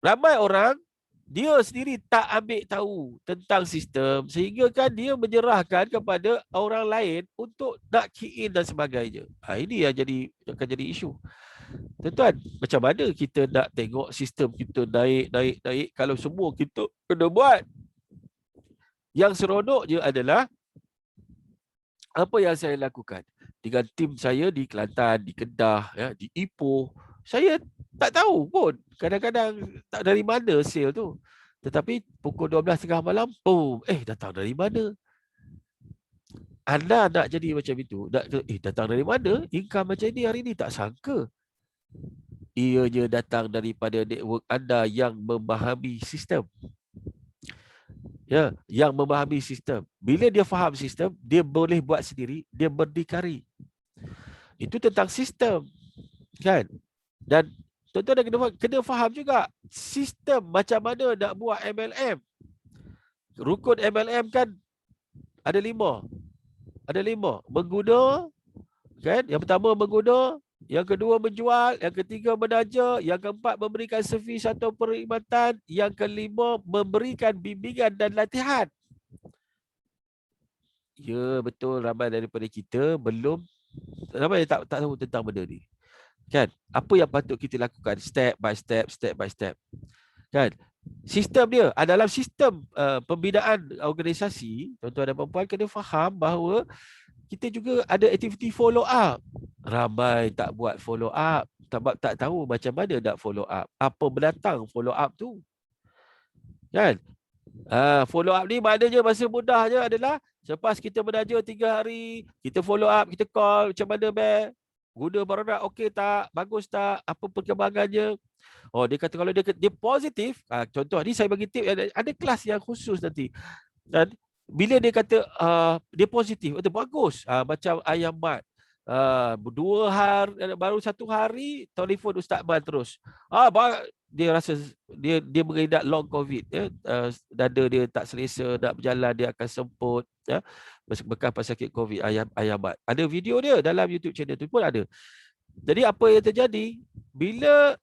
Ramai orang dia sendiri tak ambil tahu tentang sistem sehingga kan dia menyerahkan kepada orang lain untuk nak key in dan sebagainya. Ini yang akan jadi isu. Tuan-tuan, macam mana kita nak tengok sistem kita naik kalau semua kita kena buat? Yang seronoknya adalah apa yang saya lakukan dengan tim saya di Kelantan, di Kedah, ya, di Ipoh. Saya tak tahu pun kadang-kadang tak dari mana sale tu. Tetapi pukul 12.30 malam, boom, datang dari mana? Anda nak jadi macam itu, datang dari mana? Income macam ini hari ini tak sangka. Ianya datang daripada network anda yang memahami sistem. Ya, yang memahami sistem. Bila dia faham sistem, dia boleh buat sendiri, dia berdikari. Itu tentang sistem. Kan? Dan tuan-tuan kena faham juga sistem macam mana nak buat MLM. Rukun MLM kan ada 5. Ada 5. Mengguna, kan? Yang pertama mengguna, yang kedua menjual, yang ketiga menaja, yang keempat memberikan servis atau perkhidmatan, yang kelima memberikan bimbingan dan latihan. Ya, betul, ramai daripada kita ramai tak tahu tentang benda ni. Kan? Apa yang patut kita lakukan step by step. Kan? Sistem dia, dalam sistem pembinaan organisasi, tuan-tuan dan puan-puan kena faham bahawa kita juga ada aktiviti follow up. Ramai tak buat follow up, tak tahu macam mana nak follow up. Apa mendatang follow up tu? Kan? Follow up ni maknanya masa mudahnya adalah selepas kita menaja 3 hari, kita follow up, kita call macam mana guna produk okey tak? Bagus tak? Apa perkembangannya? Dia kata kalau dia positif, contoh ni saya bagi tip, ada kelas yang khusus nanti. Dan bila dia kata dia positif, itu bagus. Macam Ayam Mat. 2 hari, baru 1 hari, telefon Ustaz Man terus. Dia rasa dia mengidap long COVID. Ya. Dada dia tak selesa, nak berjalan dia akan semput. Ya. Bekas pesakit COVID, Ayam Mat. Ada video dia dalam YouTube channel tu pun ada. Jadi apa yang terjadi, bila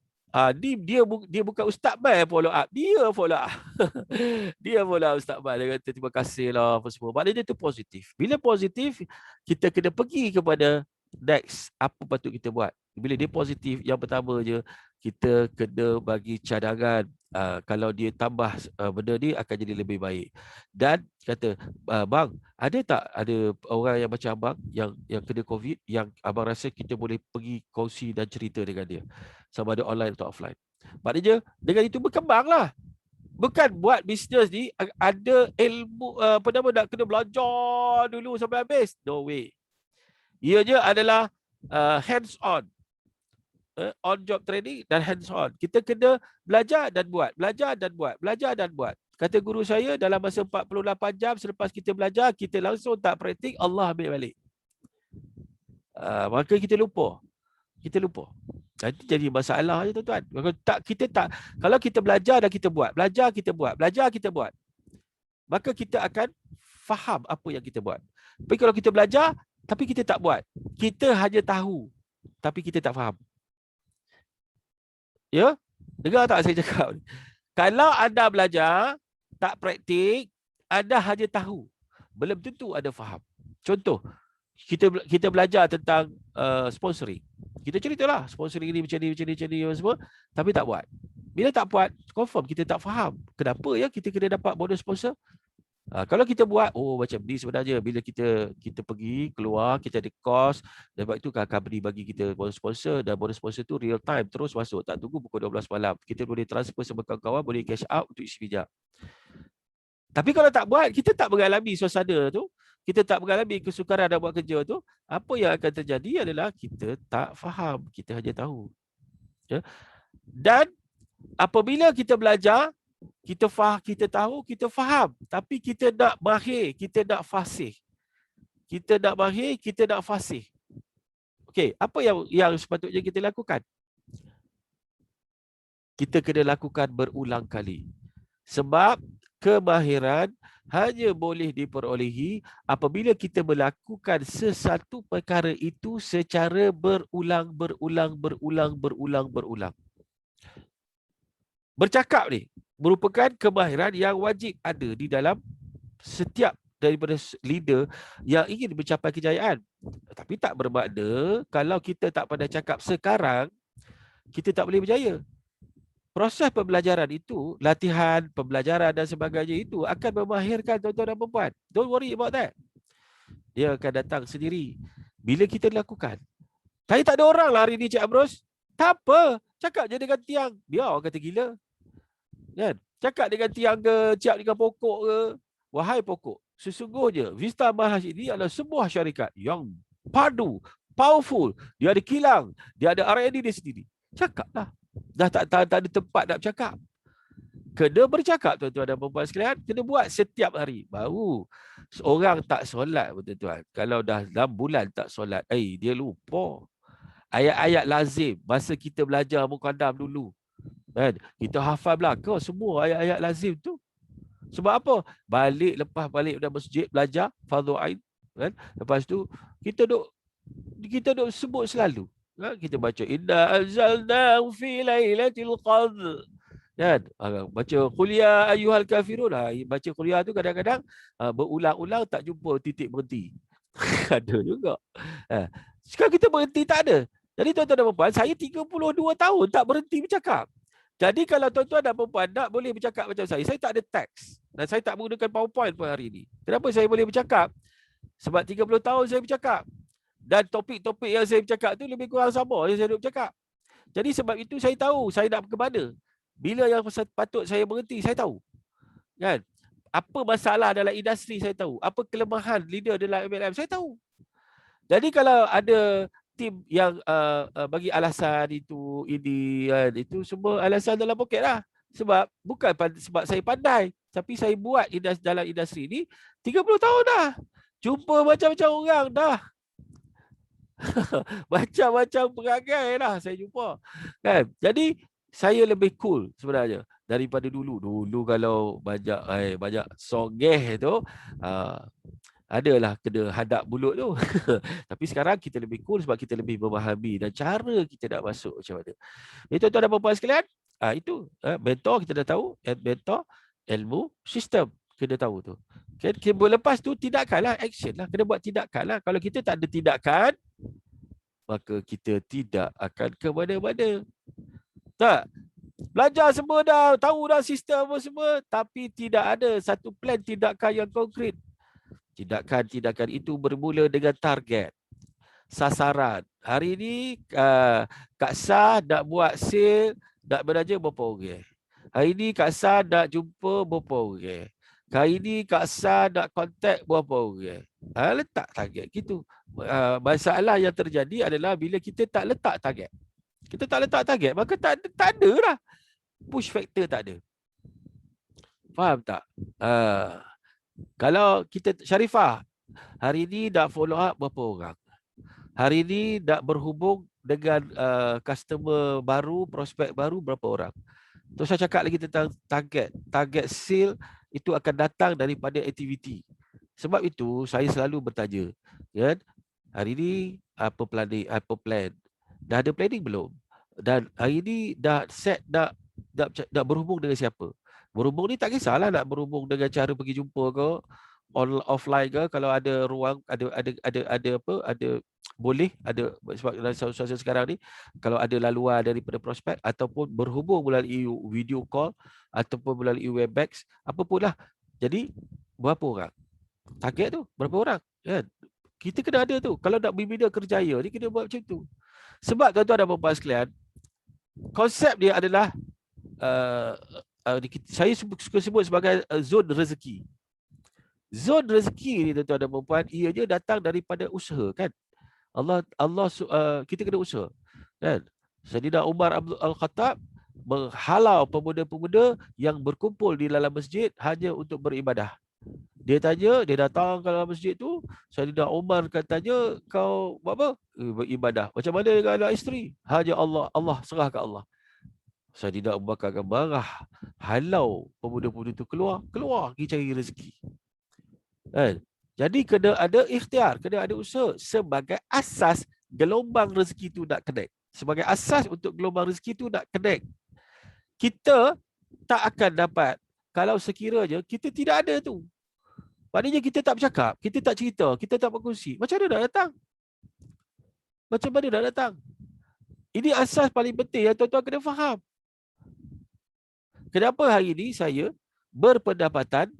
dia bukan Ustaz Man yang follow up, dia follow up. Dia follow up Ustaz Man, dia kata terima kasih lah apa semua. Maknanya itu positif. Bila positif, kita kena pergi kepada next, apa patut kita buat. Bila dia positif, yang pertama je kita kena bagi cadangan. Kalau dia tambah benda ni akan jadi lebih baik. Dan kata, bang, ada tak ada orang yang macam abang yang kena COVID, yang abang rasa kita boleh pergi kongsi dan cerita dengan dia, sama ada online atau offline. Maknanya dengan itu berkembanglah. Bukan buat bisnes ni ada ilmu apa nama nak kena belajar dulu sampai habis. No way. Ianya adalah hands on. On job training dan hands on. Kita kena belajar dan buat, belajar dan buat, belajar dan buat. Kata guru saya dalam masa 48 jam selepas kita belajar, kita langsung tak praktik, Allah ambil balik. Maka kita lupa. Kita lupa. Nanti jadi masalah je tuan-tuan. Kalau kita belajar dan kita buat, belajar kita buat, belajar kita buat, maka kita akan faham apa yang kita buat. Tapi kalau kita belajar tapi kita tak buat, kita hanya tahu tapi kita tak faham. Ya? Dengar tak saya cakap ni? Kalau anda belajar, tak praktik, anda hanya tahu. Belum tentu anda faham. Contoh, kita belajar tentang sponsoring. Kita ceritalah sponsoring ni macam ni semua, tapi tak buat. Bila tak buat, confirm kita tak faham. Kenapa ya kita kena dapat bonus sponsor? Kalau kita buat, macam ni sebenarnya bila kita pergi keluar, kita ada kos, dan sebab itu company bagi kita bonus sponsor, dan bonus sponsor tu real time terus masuk, tak tunggu pukul 12 malam. Kita boleh transfer sama kawan-kawan, boleh cash out untuk isi pijak. Tapi kalau tak buat, kita tak mengalami suasana tu, kita tak mengalami kesukaran nak buat kerja tu, apa yang akan terjadi adalah kita tak faham, kita hanya tahu. Ya? Dan apabila kita belajar, kita tahu, kita faham, tapi kita nak mahir, kita nak fasih. Kita nak mahir, kita nak fasih. Okey, apa yang sepatutnya kita lakukan? Kita kena lakukan berulang kali. Sebab kemahiran hanya boleh diperolehi apabila kita melakukan sesuatu perkara itu secara berulang. Bercakap ni merupakan kemahiran yang wajib ada di dalam setiap daripada leader yang ingin mencapai kejayaan. Tapi tak bermakna kalau kita tak pandai cakap sekarang, kita tak boleh berjaya. Proses pembelajaran itu, latihan, pembelajaran dan sebagainya itu akan memahirkan tuan-tuan dan puan. Don't worry about that. Dia akan datang sendiri bila kita lakukan. Saya tak ada orang lah hari ni Cik Amros. Tak apa. Cakap je dengan tiang. Biar orang kata gila. Kan? Cakap dengan tiang ke, ciap dengan pokok ke. Wahai pokok, sesungguhnya Vista Mahas ini adalah sebuah syarikat yang padu, powerful. Dia ada kilang, dia ada R&D dia sendiri. Cakaplah. Dah tak ada tempat nak bercakap. Kena bercakap tuan-tuan dan puan sekalian. Kena buat setiap hari. Baru orang tak solat tuan-tuan. Kalau dah 6 bulan tak solat, dia lupa. Ayat-ayat lazim masa kita belajar mukadam dulu. Kan? Kita hafal belakang semua ayat-ayat lazim tu. Sebab apa? Lepas balik dari masjid belajar fardhu ain, kan? Lepas tu kita duk sebut selalu. Kan? Kita baca inna anzalnahu fi lailatul qadr. Kan? Baca qul ya ayyuhal kafirun. Baca qul ya tu kadang-kadang berulang-ulang tak jumpa titik berhenti. Ada juga. Sekarang kita berhenti tak ada. Jadi tuan-tuan dan puan, saya 32 tahun tak berhenti bercakap. Jadi kalau tuan-tuan dan puan nak boleh bercakap macam saya tak ada teks. Dan saya tak menggunakan PowerPoint pun hari ini. Kenapa saya boleh bercakap? Sebab 30 tahun saya bercakap. Dan topik-topik yang saya bercakap tu lebih kurang sama yang saya duk bercakap. Jadi sebab itu saya tahu saya nak ke mana. Bila yang patut saya berhenti, saya tahu. Kan? Apa masalah dalam industri saya tahu. Apa kelemahan leader dalam MLM saya tahu. Jadi kalau ada tim yang bagi alasan itu, itu semua alasan dalam poket lah. Sebab bukan sebab saya pandai, tapi saya buat dalam industri ni 30 tahun dah. Jumpa macam-macam orang dah. Macam-macam perangai dah saya jumpa. Kan? Jadi saya lebih cool sebenarnya daripada dulu. Dulu kalau banyak songeh tu, adalah kena hadap mulut tu. Tapi sekarang kita lebih cool sebab kita lebih memahami dan cara kita nak masuk macam mana. Itu tuan-tuan dan puan sekalian, itu mentor kita dah tahu, mentor ilmu sistem kena tahu tu. Okay. Lepas tu tindakan lah, action lah, kena buat tindakan lah. Kalau kita tak ada tindakan, maka kita tidak akan ke mana-mana. Tak. Belajar semua dah, tahu dah sistem apa semua, tapi tidak ada satu plan tindakan yang konkret. Tindakan itu bermula dengan target, sasaran. Hari ini Kak Sah nak buat sale, nak belajar berapa orang. Hari ni Kak San nak jumpa berapa orang. Hari ni Kak San nak kontak berapa orang. Letak target gitu. Masalah yang terjadi adalah bila kita tak letak target. Kita tak letak target, maka tak ada lah. Push factor tak ada. Faham tak? Kalau kita, Syarifah, hari ni nak follow up berapa orang? Hari ni nak berhubung dengan customer baru, prospek baru berapa orang? Terus saya cakap lagi tentang target. Target sale itu akan datang daripada aktiviti. Sebab itu saya selalu bertanya, kan? Hari ni apa plan? Dah ada planning belum? Dan hari ni dah set nak berhubung dengan siapa? Berhubung ni tak kisahlah nak berhubung dengan cara pergi jumpa ke, offline ke, kalau ada ruang, ada boleh ada, sebab dalam suasana sekarang ni kalau ada laluan daripada prospek ataupun berhubung melalui video call ataupun melalui Webex, apapun lah. Jadi berapa orang? Target tu berapa orang? Kan? Kita kena ada tu. Kalau nak membina kerjaya ni kena buat macam tu. Sebab tuan-tuan dan puan sekalian, konsep dia adalah saya suka sebut sebagai zon rezeki. Zon rezeki ni tuan-tuan dan puan, ianya datang daripada usaha, kan? Allah kita kena usaha, kan? Sayyidina Umar Al-Khattab menghalau pemuda-pemuda yang berkumpul di dalam masjid hanya untuk beribadah. Dia datang ke dalam masjid tu, Sayyidina Umar katanya, kau buat apa? Beribadah. Macam mana dengan anak isteri? Hanya Allah serah ke Allah. Sayyidina Abu Bakar akan marah, halau pemuda-pemuda tu keluar pergi cari rezeki. Kan? Jadi kena ada ikhtiar, kena ada usaha sebagai asas gelombang rezeki tu nak connect. Sebagai asas untuk gelombang rezeki tu nak connect. Kita tak akan dapat kalau sekiranya kita tidak ada tu. Maknanya kita tak bercakap, kita tak cerita, kita tak berkongsi. Macam mana nak datang? Macam mana nak datang? Ini asas paling penting yang tuan-tuan kena faham. Kenapa hari ini saya berpendapatan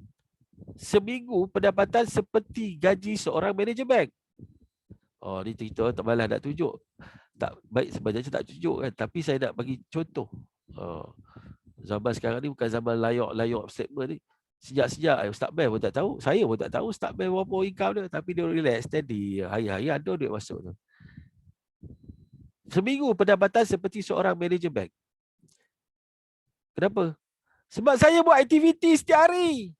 seminggu pendapatan seperti gaji seorang manager bank? Oh, ni cerita tak malas nak tunjuk. Tak baik sebenarnya tak tunjuk kan, tapi saya nak bagi contoh. Zaman sekarang ni bukan zaman layok statement ni. Sejak Ustaz Bel pun tak tahu, saya pun tak tahu Ustaz Bel berapa income dia, tapi dia relax steady, hari-hari ada duit masuk tu. Seminggu pendapatan seperti seorang manager bank. Kenapa? Sebab saya buat aktiviti setiap hari.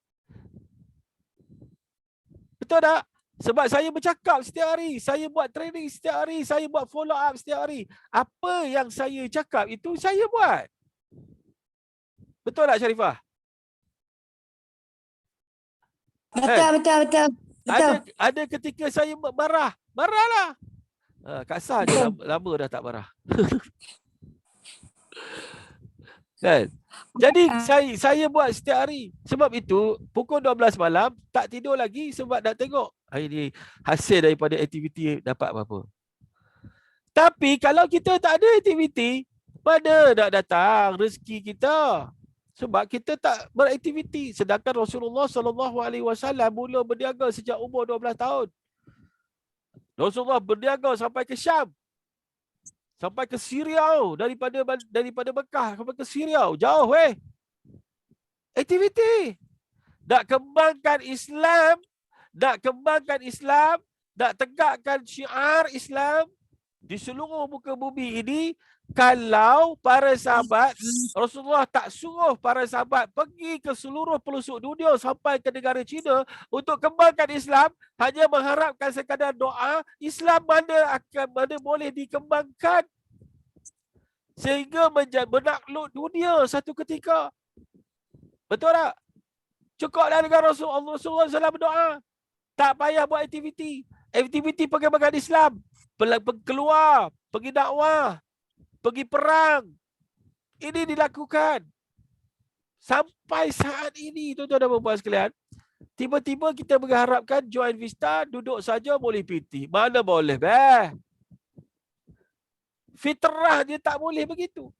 Betul tak? Sebab saya bercakap setiap hari, saya buat training setiap hari, saya buat follow up setiap hari. Apa yang saya cakap itu saya buat. Betul tak, Syarifah? Betul. Ada ketika saya marahlah. Kak Sah je lama dah tak marah. Kan? Jadi saya buat setiap hari. Sebab itu pukul 12 malam tak tidur lagi sebab nak tengok hari ni hasil daripada aktiviti dapat berapa. Tapi kalau kita tak ada aktiviti, mana nak datang rezeki kita? Sebab kita tak beraktiviti. Sedangkan Rasulullah SAW mula berniaga sejak umur 12 tahun. Rasulullah berniaga sampai ke Syam. Sampai ke Syria, daripada Mekah sampai ke Syria. Jauh aktiviti. Nak kembangkan Islam, nak tegakkan syiar Islam di seluruh muka bumi ini. Kalau para sahabat, Rasulullah tak suruh para sahabat pergi ke seluruh pelosok dunia sampai ke negara China untuk kembangkan Islam, hanya mengharapkan sekadar doa, Islam mana boleh dikembangkan sehingga menakluk dunia satu ketika. Betul tak? Cukuplah dengan Rasulullah SAW berdoa. Tak payah buat aktiviti. Aktiviti pengembangan Islam. Keluar, pergi dakwah, pergi perang. Ini dilakukan. Sampai saat ini, tuan-tuan dan puan sekalian, tiba-tiba kita mengharapkan join Vista, duduk saja boleh PT. Mana boleh, fitrah dia tak boleh begitu.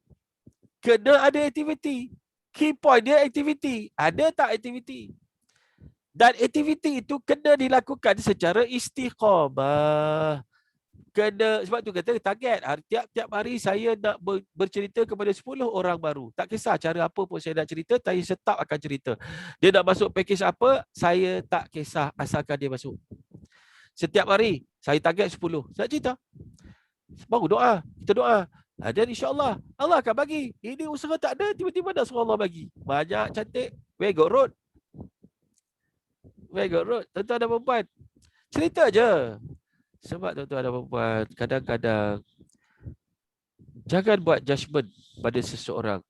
Kena ada aktiviti. Key point dia aktiviti. Ada tak aktiviti? Dan aktiviti itu kena dilakukan secara istiqamah. kena, sebab tu kata target tiap-tiap hari saya nak bercerita kepada 10 orang baru. Tak kisah cara apa pun saya nak cerita, saya tetap akan cerita. Dia nak masuk package apa, saya tak kisah asalkan dia masuk. Setiap hari saya target 10. Saya cerita. Baru doa, kita doa. Dan insya-Allah Allah akan bagi. Ini usaha tak ada, tiba-tiba nak suruh Allah bagi. Banyak cantik. Very good road. Very good road. Tuan-tuan dan puan-puan, cerita je. Sebab tuan-tuan dan puan-puan, kadang-kadang jangan buat judgement pada seseorang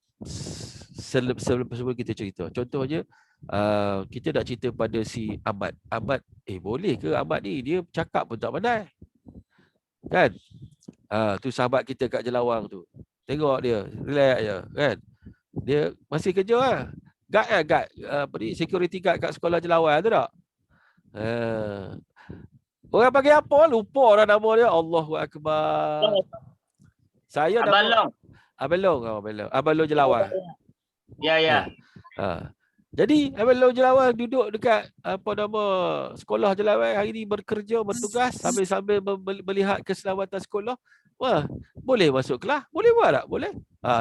sebelum kita cerita. Contohnya, kita nak cerita pada si Ahmad. Ahmad, boleh ke Ahmad ni? Dia cakap pun tak pandai. Kan? Tu sahabat kita kat Jelawang tu. Tengok dia, relax je. Kan? Dia masih kerja lah. Guard security guard kat sekolah Jelawang tu tak? Orang panggil apa? Lupa dah nama dia. Allahu Akbar. Saya Abang Long. Abang Long Jelawang. Ya. Jadi Abang Long Jelawang duduk dekat sekolah Jelawang hari ni, berkerja, bertugas sambil melihat keselamatan sekolah. Wah, boleh masuk kelas? Boleh buat tak? Boleh.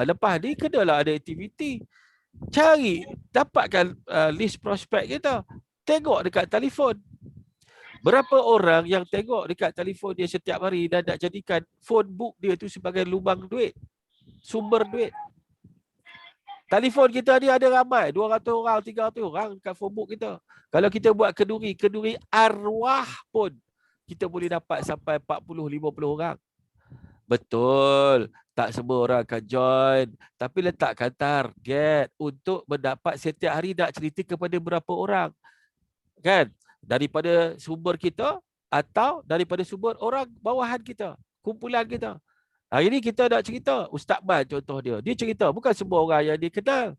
Lepas ni kenalah ada aktiviti. Cari, dapatkan list prospek kita. Tengok dekat telefon. Berapa orang yang tengok dekat telefon dia setiap hari dan nak jadikan phone book dia tu sebagai lubang duit, sumber duit. Telefon kita ni ada ramai, 200 orang, 300 orang kat phone book kita. Kalau kita buat kenduri arwah pun, kita boleh dapat sampai 40-50 orang. Betul, tak semua orang akan join. Tapi letakkan target untuk mendapat setiap hari nak cerita kepada berapa orang. Kan? Daripada sumber kita atau daripada sumber orang bawahan kita, kumpulan kita. Hari ni kita nak cerita Ustaz Man, contoh dia. Dia cerita bukan semua orang yang dia kenal.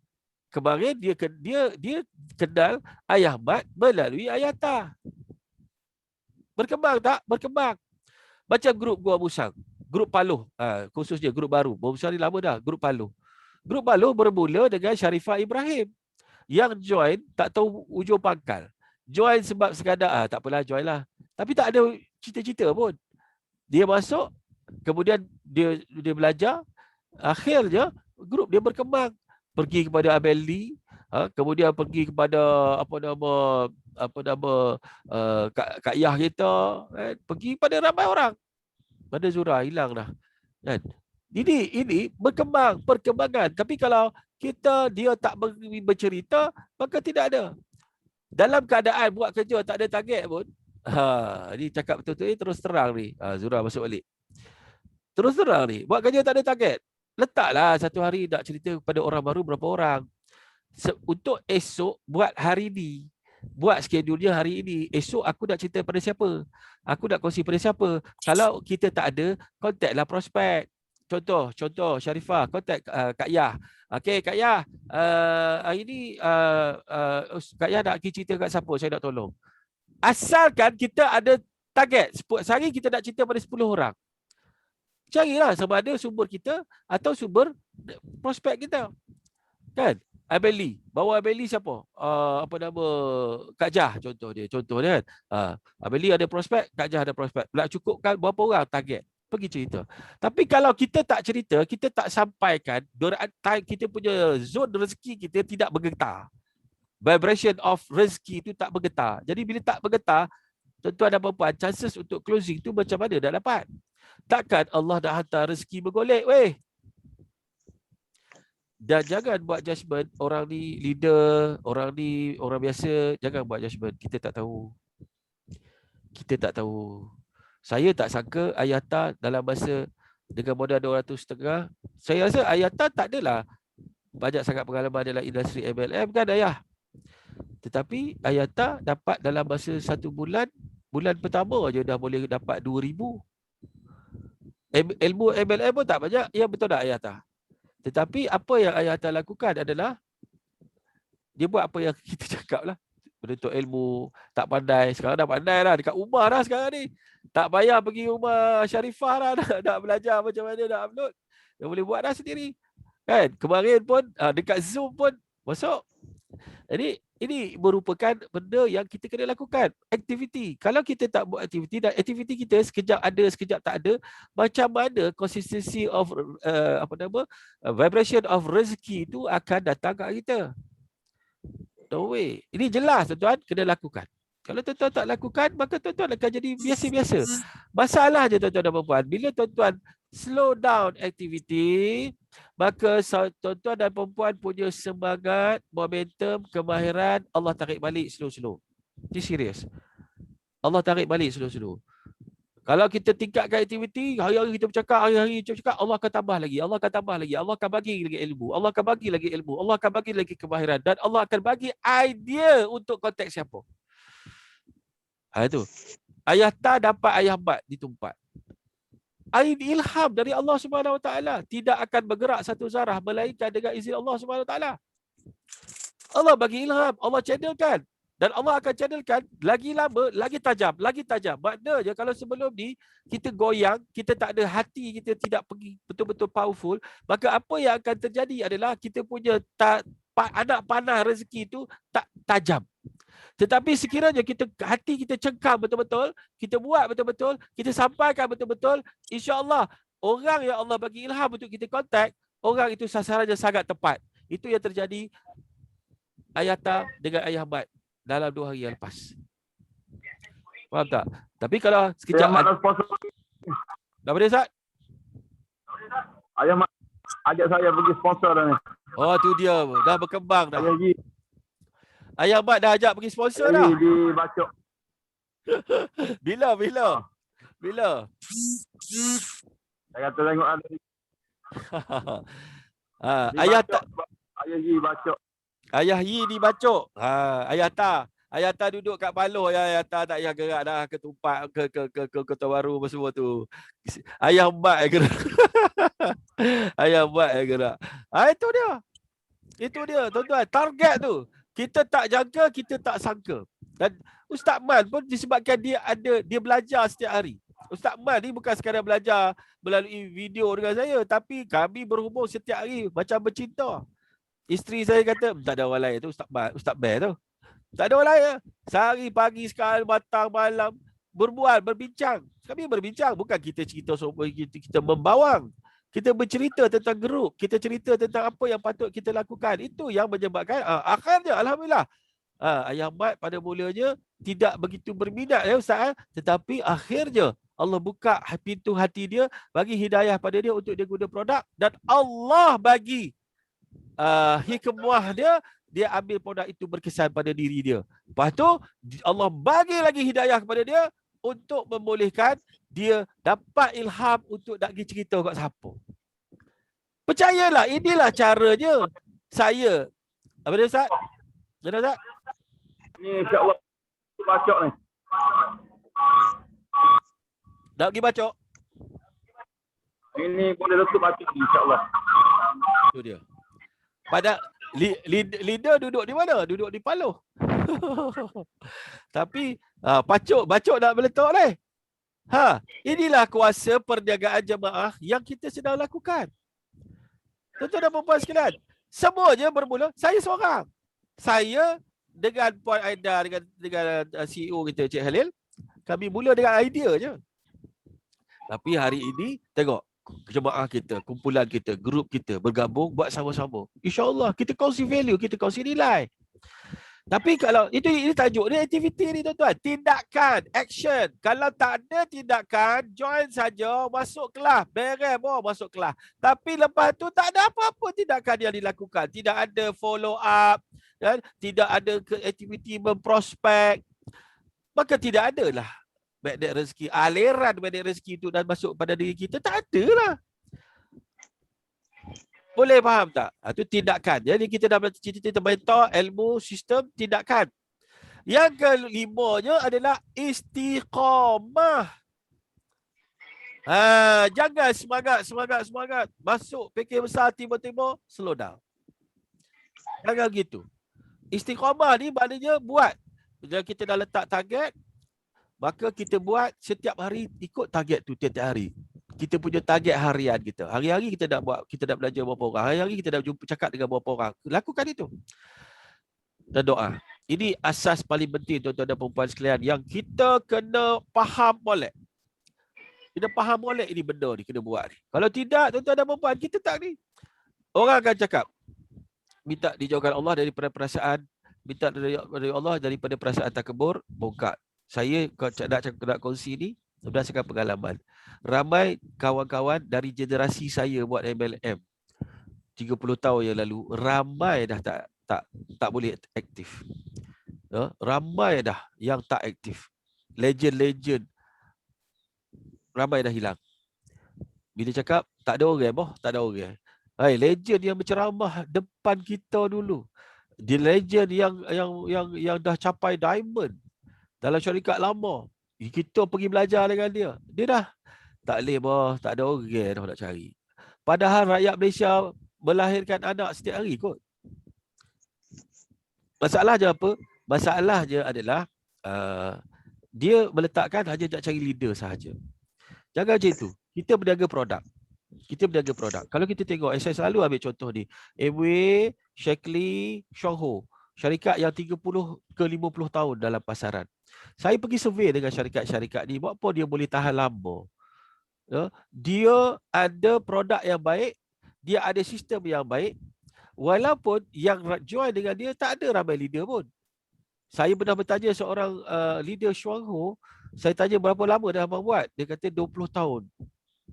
Kemarin dia kenal Ayah Mat melalui Ayata. Berkembang tak? Berkembang. Macam grup Gua Musang, grup Paluh, khususnya grup baru. Gua Musang ni lama dah, grup Paluh. Grup Paluh bermula dengan Sharifah Ibrahim. Yang join tak tahu ujung pangkal. Join sebab sekadar, tak apalah join lah. Tapi tak ada cita-cita pun. Dia masuk, kemudian dia belajar, akhirnya grup dia berkembang. Pergi kepada Abel Lee, kemudian pergi kepada Kak Yah kita, kan? Pergi pada ramai orang. Pada Zura hilang dah. Kan? Ini berkembang, perkembangan. Tapi kalau dia tak bercerita, maka tidak ada. Dalam keadaan buat kerja tak ada target pun. Ni cakap betul-betul ni terus terang ni. Zura masuk balik. Terus terang ni, buat kerja tak ada target. Letaklah satu hari nak cerita kepada orang baru berapa orang. Untuk esok buat hari ni. Buat skedulnya hari ini. Esok aku nak cerita pada siapa? Aku nak kongsi pada siapa? Kalau kita tak ada, kontaklah prospek. Contoh Sharifah, kontak Kak Yah. Okey, Kak Yah, hari ni Kak Yah nak cerita kat siapa? Saya nak tolong. Asalkan kita ada target. Sehari kita nak cerita pada 10 orang. Carilah sama ada sumber kita atau sumber prospek kita. Kan? Abeli. Bawa Abeli siapa? Kak Jah contoh dia kan. Abeli ada prospek, Kak Jah ada prospek. Nak cukupkan berapa orang target? Pergi cerita. Tapi kalau kita tak cerita, kita tak sampaikan, kita punya zone rezeki kita tidak bergetar. Vibration of rezeki itu tak bergetar. Jadi bila tak bergetar, tuan-tuan dan puan-puan, chances untuk closing tu macam mana dah dapat? Takkan Allah dah hantar rezeki bergolek, weh. Dan jangan buat judgement orang ni leader, orang ni orang biasa, jangan buat judgement. Kita tak tahu. Saya tak sangka Ayata dalam masa dengan modal 200.5, saya rasa Ayata tak adalah banyak sangat pengalaman dalam industri MLM kan Ayah. Tetapi Ayata dapat dalam masa 1 bulan, bulan pertama je dah boleh dapat 2,000. Ilmu MLM pun tak banyak, ya betul tak Ayata? Tetapi apa yang Ayata lakukan adalah dia buat apa yang kita cakap lah. Menuntut ilmu, tak pandai. Sekarang dah pandai lah. Dekat rumah dah sekarang ni. Tak payah pergi rumah Sharifah lah. Nak belajar macam mana nak upload. Dia boleh buat dah sendiri. Kan? Kemarin pun dekat Zoom pun masuk. Jadi Ini merupakan benda yang kita kena lakukan. Aktiviti. Kalau kita tak buat aktiviti dan aktiviti kita sekejap ada, sekejap tak ada, macam mana consistency of vibration of rezeki itu akan datang kat kita. No way. Ini jelas tuan-tuan kena lakukan. Kalau tuan-tuan tak lakukan, maka tuan-tuan akan jadi biasa-biasa. Masalah je tuan-tuan dan puan-puan, bila tuan-tuan slow down aktiviti, maka tuan-tuan dan puan-puan punya semangat, momentum, kemahiran, Allah tarik balik slow-slow. Ini serius. Allah tarik balik slow-slow. Kalau kita tingkatkan aktiviti, hari-hari kita bercakap, hari-hari kita bercakap, Allah akan tambah lagi, Allah akan tambah lagi, Allah akan bagi lagi ilmu, Allah akan bagi lagi ilmu, Allah akan bagi lagi kemahiran dan Allah akan bagi idea untuk konteks siapa. Itu. Ayah Ta dapat ayah Bat ditumpat. Ilham dari Allah Subhanahu Wa Taala, tidak akan bergerak satu zarah melainkan dengan izin Allah Subhanahu Wa Taala. Allah bagi ilham, Allah channelkan. Dan Allah akan channelkan lagi lama, lagi tajam, lagi tajam. Maknanya kalau sebelum ni kita goyang, kita tak ada hati, kita tidak pergi betul-betul powerful, maka apa yang akan terjadi adalah kita punya anak panah rezeki itu tak tajam. Tetapi sekiranya hati kita cengkam betul-betul, kita buat betul-betul, kita sampaikan betul-betul, insya-Allah orang yang Allah bagi ilham untuk kita kontak, orang itu sasarannya sangat tepat. Itu yang terjadi ayah Ta dengan ayah Bat dalam 2 hari yang lepas. Faham tak? Tapi kalau sekejap dah boleh Ustaz? Ayah Mat ajak saya pergi sponsor dah ni. Oh tu dia, dah berkembang dah. Ayah Ji. Ayah Mat dah ajak pergi sponsor dah. Di Bacok. Bila? Saya kata tengok ada di Ayah Tak, Ayah Ji Bacok. Ayah Yi di Bacok. Ayah Ta duduk kat Paloh, ayah Ta tak payah gerak dah ke Tumpat ke Kota Baru apa semua tu. Ayah Mat yang gerak. Ayah Mat yang gerak. Itu dia tuan-tuan, target tu. Kita tak jangka, kita tak sangka. Dan Ustaz Man pun disebabkan dia belajar setiap hari. Ustaz Man ni bukan sekadar belajar melalui video dengan saya, tapi kami berhubung setiap hari macam bercinta. Isteri saya kata, tak ada orang lain tu, Ustaz Bear tu. Tak ada orang lain. Sehari, pagi, sekali, matang, malam. Berbual, berbincang. Kami berbincang. Bukan kita cerita, kita membawang. Kita bercerita tentang grup. Kita cerita tentang apa yang patut kita lakukan. Itu yang menyebabkan, akhirnya, Alhamdulillah. Ayah Mat pada mulanya tidak begitu berminat ya Ustaz. Tetapi akhirnya, Allah buka pintu hati dia, bagi hidayah pada dia untuk dia guna produk. Dan Allah bagi hikmah dia ambil produk itu berkesan pada diri dia. Lepas tu Allah bagi lagi hidayah kepada dia untuk membolehkan dia dapat ilham untuk nak pergi cerita kat siapa. Percayalah, inilah caranya saya. Apa dia Ustaz? Mana Ustaz? Ni insya-Allah Bacok ni. Nak pergi Bacok? Ini boleh letup Bacok ni insya-Allah. Itu dia. Pada leader duduk di mana? Duduk di Paloh. Tapi Bacok nak meletak ni. Inilah kuasa perniagaan jemaah yang kita sedang lakukan. Tuan-tuan dan puan-puan sekalian, semuanya bermula saya seorang. Saya dengan Puan Aida, dengan CEO kita Cik Halil, kami mula dengan idea je. Tapi hari ini tengok jemaah kita, kumpulan kita, grup kita bergabung buat sama-sama. InsyaAllah kita kongsi value, kita kongsi nilai. Tapi kalau ini tajuk ni, aktiviti ni tuan-tuan, tindakan, action. Kalau tak ada tindakan, join saja, masuk kelas, beres pun masuk kelas. Tapi lepas tu tak ada apa-apa tindakan yang dilakukan. Tidak ada follow up, dan tidak ada aktiviti memprospek. Maka tidak adalah magnet rezeki, aliran magnet rezeki itu dan masuk pada diri kita, tak ada lah. Boleh faham tak? Itu tindakan. Jadi kita dah cerita mentor, ilmu, sistem, tindakan. Yang kelimanya adalah istiqamah. Jangan semangat. Masuk fikir besar tiba-tiba slow down. Jangan gitu. Istiqamah ni maknanya buat. Bila kita dah letak target, maka kita buat setiap hari ikut target tu tiap-tiap hari. Kita punya target harian kita. Hari-hari kita nak belajar berapa orang. Hari-hari kita nak jumpa cakap dengan berapa orang. Lakukan itu. dan doa. Ini asas paling penting tuan-tuan dan puan sekalian yang kita kena faham molek. Kita faham molek ini benda ni kena buat ni. Kalau tidak tuan-tuan dan puan kita tak ni. Orang akan cakap minta dijauhkan Allah daripada perasaan, minta dari Allah daripada perasaan takabur, bongkar. Saya nak kongsi ni berdasarkan pengalaman. Ramai kawan-kawan dari generasi saya buat MLM 30 tahun yang lalu, ramai dah tak boleh aktif. Ramai dah yang tak aktif. Legend ramai dah hilang. Bila cakap tak ada orang, tak ada orang. Hai, legend yang berceramah depan kita dulu. Dia legend yang dah capai diamond dalam syarikat lama. Kita pergi belajar dengan dia. Dia dah tak boleh, tak ada orang dah nak cari. Padahal rakyat Malaysia melahirkan anak setiap hari kot. Masalahnya apa? Masalahnya adalah dia meletakkan hanya nak cari leader sahaja. Jangan macam itu. Kita berniaga produk. Kalau kita tengok, saya selalu ambil contoh ni. Amway, Shaklee, Shongho. Syarikat yang 30 ke 50 tahun dalam pasaran. Saya pergi survey dengan syarikat-syarikat ni. Buat apa dia boleh tahan lama? Dia ada produk yang baik. Dia ada sistem yang baik. Walaupun yang join dengan dia tak ada ramai leader pun. Saya pernah bertanya seorang leader Shongho. Saya tanya berapa lama dah abang buat? Dia kata 20 tahun.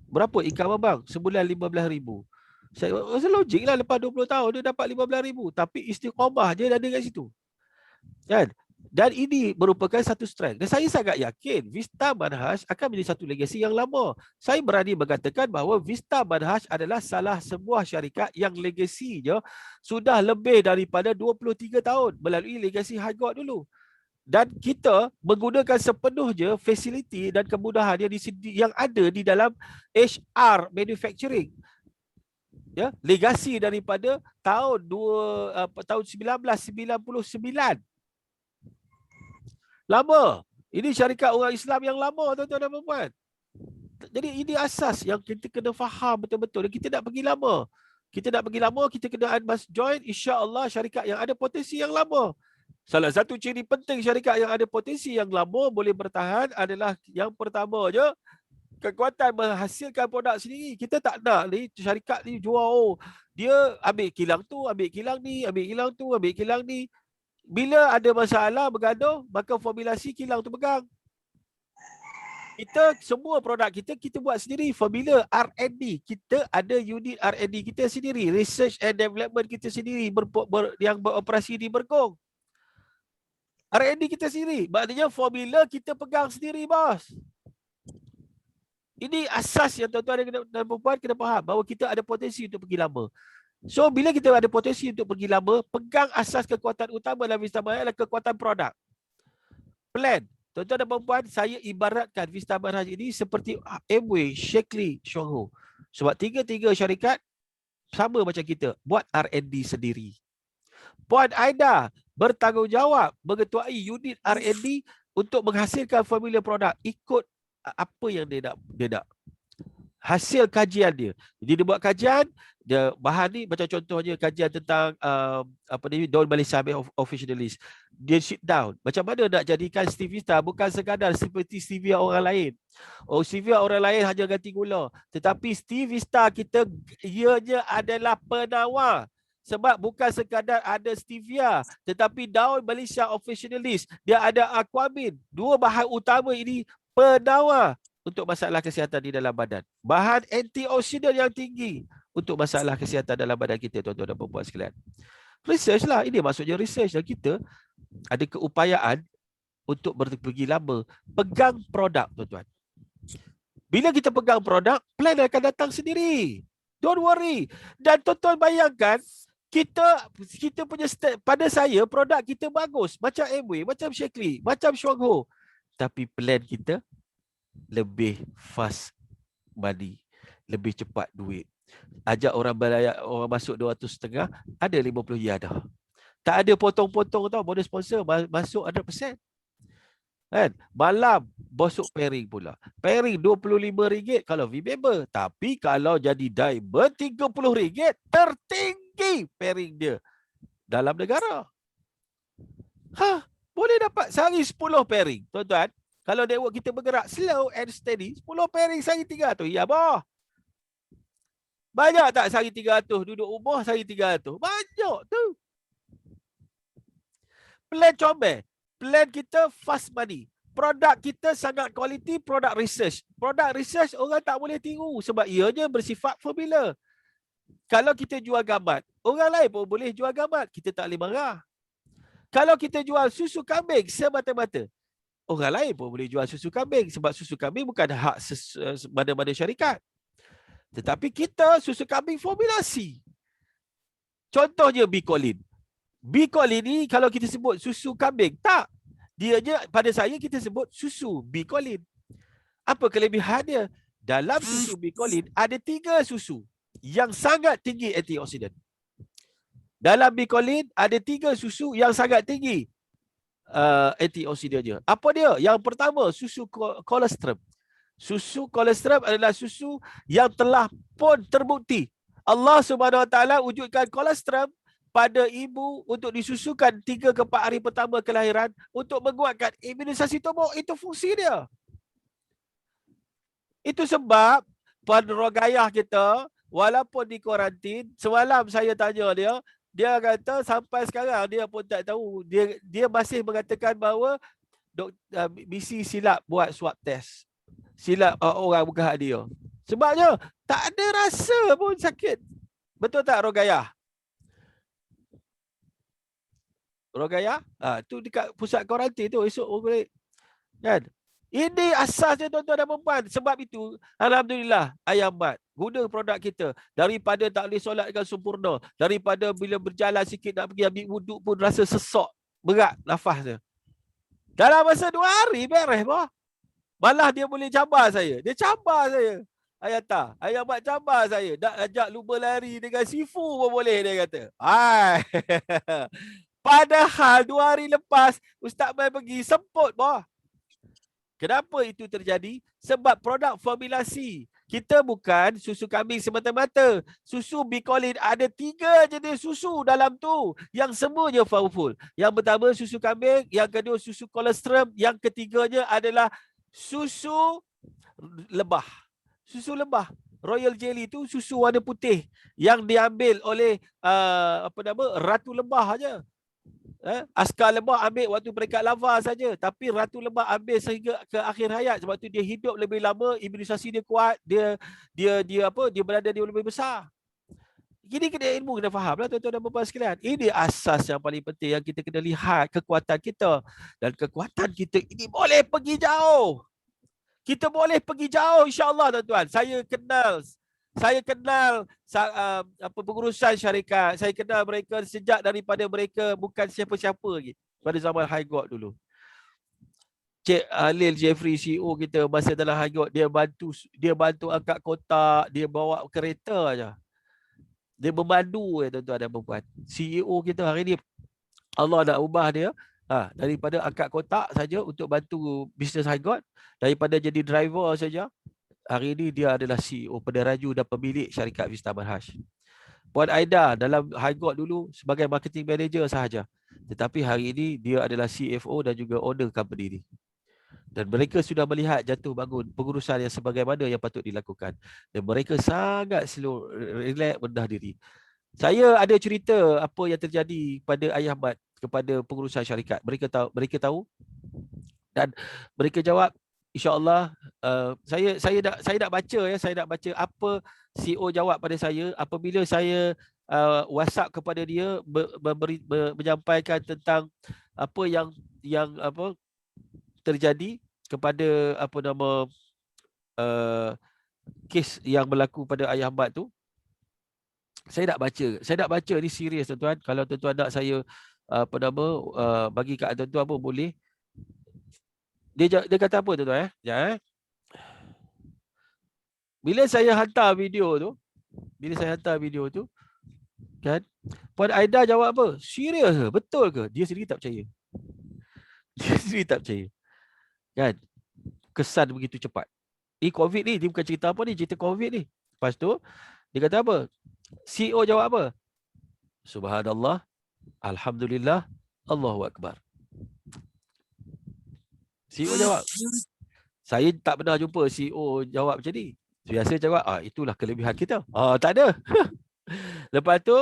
Berapa income abang? Sebulan 15,000. Saya rasa logik lah, lepas 20 tahun dia dapat 15,000. Tapi istiqamah je ada kat situ. Kan? Dan ini merupakan satu strength. Dan saya sangat yakin Vista Manhaj akan menjadi satu legasi yang lama. Saya berani mengatakan bahawa Vista Manhaj adalah salah sebuah syarikat yang legasinya sudah lebih daripada 23 tahun melalui legasi High God dulu. Dan kita menggunakan sepenuhnya fasiliti dan kemudahan yang ada di dalam HR manufacturing. Ya, legasi daripada tahun 1999. Lama. Ini syarikat orang Islam yang lama, tuan-tuan dan puan. Jadi ini asas yang kita kena faham betul-betul. Dan kita nak pergi lama. Kita kena must join, insya-Allah syarikat yang ada potensi yang lama. Salah satu ciri penting syarikat yang ada potensi yang lama boleh bertahan adalah yang pertama je, kekuatan menghasilkan produk sendiri. Kita tak nak ni syarikat ni jual, dia ambil kilang tu, ambil kilang ni, ambil kilang tu, ambil kilang ni. Bila ada masalah bergaduh, maka formulasi kilang tu pegang. Kita semua produk kita buat sendiri. Formula R&D, kita ada unit R&D kita sendiri, research and development kita sendiri yang beroperasi di Berkong. R&D kita sendiri. Maknanya formula kita pegang sendiri, bos. Ini asas yang tuan-tuan dan puan kena faham, bahawa kita ada potensi untuk pergi lama. So, bila kita ada potensi untuk pergi lama, pegang asas kekuatan utama dalam Vista Manhaj adalah kekuatan produk. Plan. Tuan-tuan dan puan, saya ibaratkan Vista Manhaj ini seperti Amway, Shaklee, Shongho. Sebab tiga-tiga syarikat sama macam kita, buat R&D sendiri. Puan Aida bertanggungjawab mengetuai unit R&D untuk menghasilkan formula produk ikut apa yang dia nak. Hasil kajian dia. Jadi dia buat kajian, dia bahan ni macam contohnya kajian tentang daun Malaysia officialist. Dia sit down. Macam mana nak jadikan stevia bukan sekadar seperti stevia orang lain. Stevia orang lain hanya ganti gula. Tetapi stevia kita ianya adalah penawar. Sebab bukan sekadar ada stevia, tetapi daun Malaysia officialist, dia ada aquamin. Dua bahan utama ini penawar untuk masalah kesihatan di dalam badan. Bahan antioksidan yang tinggi untuk masalah kesihatan dalam badan kita, tuan-tuan dan puan sekalian. Research lah, ini maksudnya research. Dan kita ada keupayaan untuk pergi lama. Pegang produk, tuan-tuan. Bila kita pegang produk, plan akan datang sendiri. Don't worry. Dan tuan-tuan bayangkan, kita punya pada saya produk kita bagus, macam Amway, macam Shaklee, macam Shongho, tapi plan kita lebih fast money, lebih cepat duit. Ajak orang bayar, orang masuk 200.5, ada 50 dah. Tak ada potong-potong tau, bonus sponsor masuk 100%. Kan? Malam bosok pairing pula. Pairing RM25 kalau V-member. Tapi kalau jadi diamond RM30 tertinggi pairing dia dalam negara. Boleh dapat sehari 10 pairing. Tuan-tuan, kalau network kita bergerak slow and steady, 10 pairing sehari 300. Ya, boh. Banyak tak sehari 300? Duduk rumah sehari 300. Banyak tu. Plan comel. Plan kita fast money. Produk kita sangat quality, produk research. Produk research orang tak boleh tiru sebab ianya bersifat formula. Kalau kita jual gambar, orang lain pun boleh jual gambar. Kita tak boleh marah. Kalau kita jual susu kambing semata-mata, orang lain pun boleh jual susu kambing sebab susu kambing bukan hak mana-mana syarikat. Tetapi kita susu kambing formulasi. Contohnya Bicolin. Bicolin ni kalau kita sebut susu kambing, tak. Dia je pada saya kita sebut susu Bicolin. Apa kelebihan dia? Dalam susu Bicolin ada 3 susu yang sangat tinggi antioksidan. Dalam Bicolin ada 3 susu yang sangat tinggi antioksidannya. Apa dia? Yang pertama, susu kolostrum. Susu kolostrum adalah susu yang telah pun terbukti. Allah Subhanahu Wa Taala wujudkan kolostrum pada ibu untuk disusukan 3 ke 4 hari pertama kelahiran untuk menguatkan imunisasi tubuh. Itu fungsi dia. Itu sebab penrogayah kita walaupun di kuarantin, semalam saya tanya dia kata sampai sekarang dia pun tak tahu. Dia masih mengatakan bahawa misi silap buat swab test. Silap orang bukan hak dia. Sebabnya tak ada rasa pun sakit. Betul tak Rogayah? Rogayah? Tu dekat pusat kuarantin tu esok boleh. Kan? Ini asasnya tuan-tuan dan puan. Sebab itu, alhamdulillah, Ayam Mat guna produk kita. Daripada tak boleh solat dengan sempurna. Daripada bila berjalan sikit nak pergi ambil wuduk pun rasa sesak. Berat nafasnya. Dalam masa 2 hari beres bah. Malah dia boleh cabar saya. Dia cabar saya. Ayam Mat cabar saya. Nak ajak lumba lari dengan sifu pun boleh dia kata. Padahal 2 hari lepas Ustaz Mai pergi semput bah. Kenapa itu terjadi? Sebab produk formulasi. Kita bukan susu kambing semata-mata. Susu Bicolin ada 3 jenis susu dalam tu. Yang semuanya powerful. Yang pertama susu kambing. Yang kedua susu kolostrum. Yang ketiganya adalah susu lebah. Susu lebah. Royal Jelly itu susu warna putih. Yang diambil oleh Ratu Lebah aja. Askar lebah ambil waktu peringkat lava saja, tapi Ratu Lebah ambil sehingga ke akhir hayat sebab tu dia hidup lebih lama, imunisasi dia kuat, dia berada dia lebih besar. Gini kena ilmu, kena fahamlah tuan-tuan dan puan-puan sekalian. Ini asas yang paling penting yang kita kena lihat kekuatan kita, dan kekuatan kita ini boleh pergi jauh. Kita boleh pergi jauh insya-Allah tuan-tuan. Saya kenal pengurusan syarikat. Saya kenal mereka sejak daripada mereka bukan siapa-siapa lagi. Pada zaman High God dulu. Cik Halil Jeffrey CEO kita masa dalam High God, dia bantu angkat kotak, dia bawa kereta aja. Dia memandu tuan-tuan dan puan-puan. CEO kita hari ni Allah nak ubah dia daripada angkat kotak saja untuk bantu bisnes High God, daripada jadi driver saja. Hari ini dia adalah CEO, penderaju dan pemilik syarikat Vista Manhaj. Puan Aida dalam High God dulu sebagai marketing manager sahaja. Tetapi hari ini dia adalah CFO dan juga owner company ini. Dan mereka sudah melihat jatuh bangun pengurusan yang sebagaimana yang patut dilakukan. Dan mereka sangat slow, relax, rendah diri. Saya ada cerita apa yang terjadi pada Ayah Mat kepada pengurusan syarikat. Mereka tahu dan mereka jawab, InsyaAllah, saya nak baca saya nak baca apa CEO jawab pada saya apabila saya WhatsApp kepada dia menyampaikan tentang apa yang terjadi kepada kes yang berlaku pada Ayah Mat tu. Saya nak baca ni serius tuan-tuan. Kalau tuan-tuan nak saya bagi kat tuan-tuan pun boleh. Dia kata apa tuan-tuan Bila saya hantar video tu, kan, Puan Aida jawab apa? Serius ke? Betul ke? Dia sendiri tak percaya. Kan? Kesan begitu cepat. COVID ni, dia bukan cerita apa ni, cerita COVID ni. Lepas tu, dia kata apa? CEO jawab apa? Subhanallah, Alhamdulillah, Allahu Akbar. CEO jawab. Saya tak pernah jumpa CEO jawab macam ni. Biasa jawab, itulah kelebihan kita. Tak ada. Lepas tu,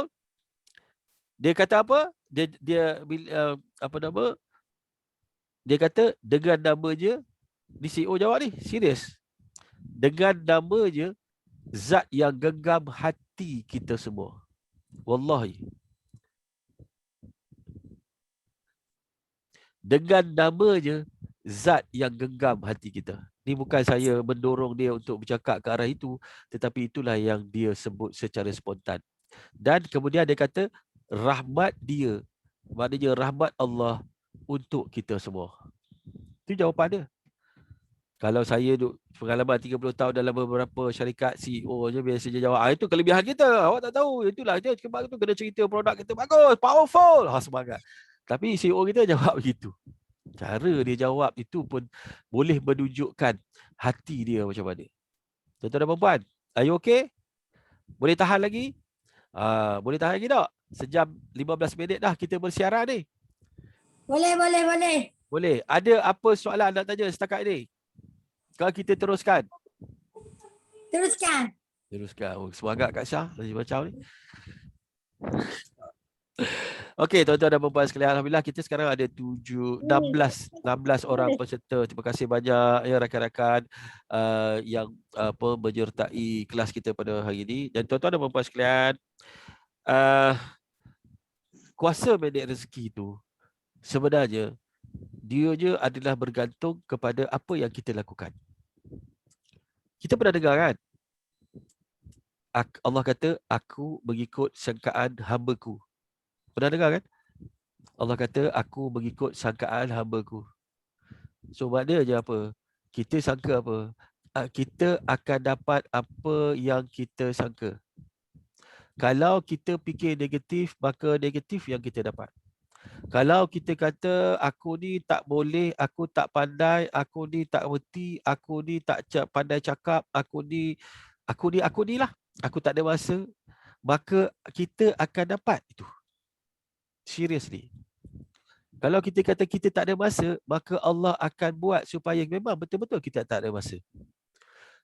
dia kata apa? Apa nama? Dia kata, dengan nama je, ni CEO jawab ni, serius. Dengan nama je, zat yang genggam hati kita semua. Wallahi. Dengan nama je, zat yang genggam hati kita. Ni bukan saya mendorong dia untuk bercakap ke arah itu, tetapi itulah yang dia sebut secara spontan. Dan kemudian dia kata, rahmat dia, maknanya rahmat Allah untuk kita semua. Itu jawapan dia. Kalau saya duk pengalaman 30 tahun dalam beberapa syarikat, CEO je biasanya jawab, itu kelebihan kita, awak tak tahu. Itulah dia, sebab itu kena cerita produk kita bagus, powerful. Semangat. Tapi CEO kita jawab begitu. Cara dia jawab itu pun boleh menunjukkan hati dia macam mana. Tuan-tuan dan puan-puan, are you okay? Boleh tahan lagi? Boleh tahan lagi tak? Sejam 15 minit dah kita bersiaran ni. Boleh. Boleh. Ada apa soalan nak tanya setakat ni? Kalau kita teruskan. Teruskan. Semangat Kak Syah macam ni. Okey, tuan-tuan dan puan-puan sekalian, alhamdulillah kita sekarang ada 16 orang peserta. Terima kasih banyak ya rakan-rakan yang menyertai kelas kita pada hari ini. Dan tuan-tuan dan puan-puan sekalian, kuasa manage rezeki itu sebenarnya dia je adalah bergantung kepada apa yang kita lakukan. Kita pernah dengar kan? Allah kata, aku mengikut sangkaan hamba-Ku. Pernah dengar kan? Allah kata, aku mengikut sangkaan hamba-Ku. So maknanya apa? Kita sangka apa? Kita akan dapat apa yang kita sangka. Kalau kita fikir negatif, maka negatif yang kita dapat. Kalau kita kata, aku ni tak boleh, aku tak pandai, aku ni tak reti, aku ni tak pandai cakap, aku ni lah, aku tak ada masa, maka kita akan dapat itu. Seriously. Kalau kita kata kita tak ada masa, maka Allah akan buat supaya memang betul-betul kita tak ada masa.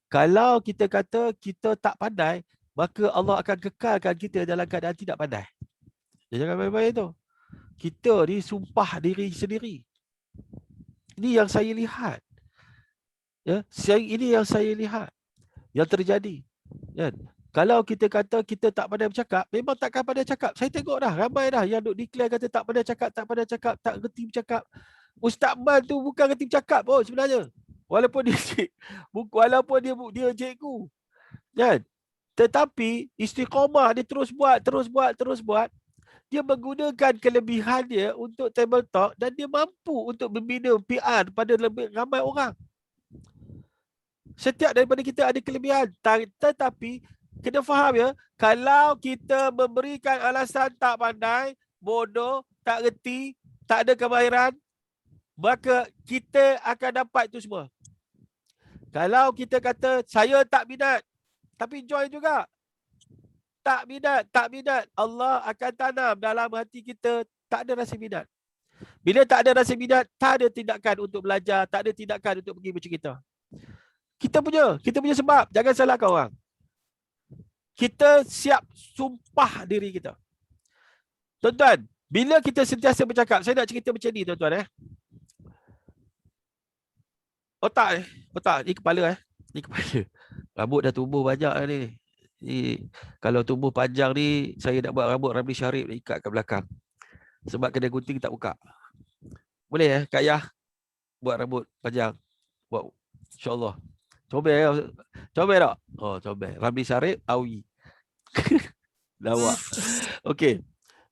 Kalau kita kata kita tak pandai, maka Allah akan kekalkan kita dalam keadaan tidak pandai. Jangan main-main tu. Kita ni sumpah diri sendiri. Ini yang saya lihat. Ya, ini yang saya lihat. Yang terjadi. Ya. Kalau kita kata kita tak pandai bercakap, memang takkan pandai cakap. Saya tengok dah, ramai dah yang duk declare kata tak pandai cakap, tak reti bercakap. Ustaz Man tu bukan reti bercakap pun sebenarnya. Walaupun dia cikgu. Kan? Tetapi istiqamah dia terus buat. Dia menggunakan kelebihan dia untuk table talk dan dia mampu untuk membina PR pada lebih ramai orang. Setiap daripada kita ada kelebihan. Tetapi kena faham ya, kalau kita memberikan alasan tak pandai, bodoh, tak reti, tak ada kemahiran, maka kita akan dapat itu semua. Kalau kita kata, saya tak minat, tapi join juga. Tak minat. Allah akan tanam dalam hati kita, tak ada rasa minat. Bila tak ada rasa minat, tak ada tindakan untuk belajar, tak ada tindakan untuk pergi bercerita. Kita punya sebab, jangan salahkan orang. Kita siap sumpah diri kita. Tuan-tuan, bila kita sentiasa bercakap, saya nak cerita macam ni tuan-tuan. Otak, ni kepala. Ni kepala. Rambut dah tumbuh banyak ni. Kalau tumbuh panjang ni, saya nak buat rambut Ramli Syarif ikat kat belakang. Sebab kedai gunting tak buka. Boleh Kak Yah? Buat rambut panjang. Buat, insyaAllah. Comel tak? Comel. Ramli Syarif, Awi. Lawak. Okey.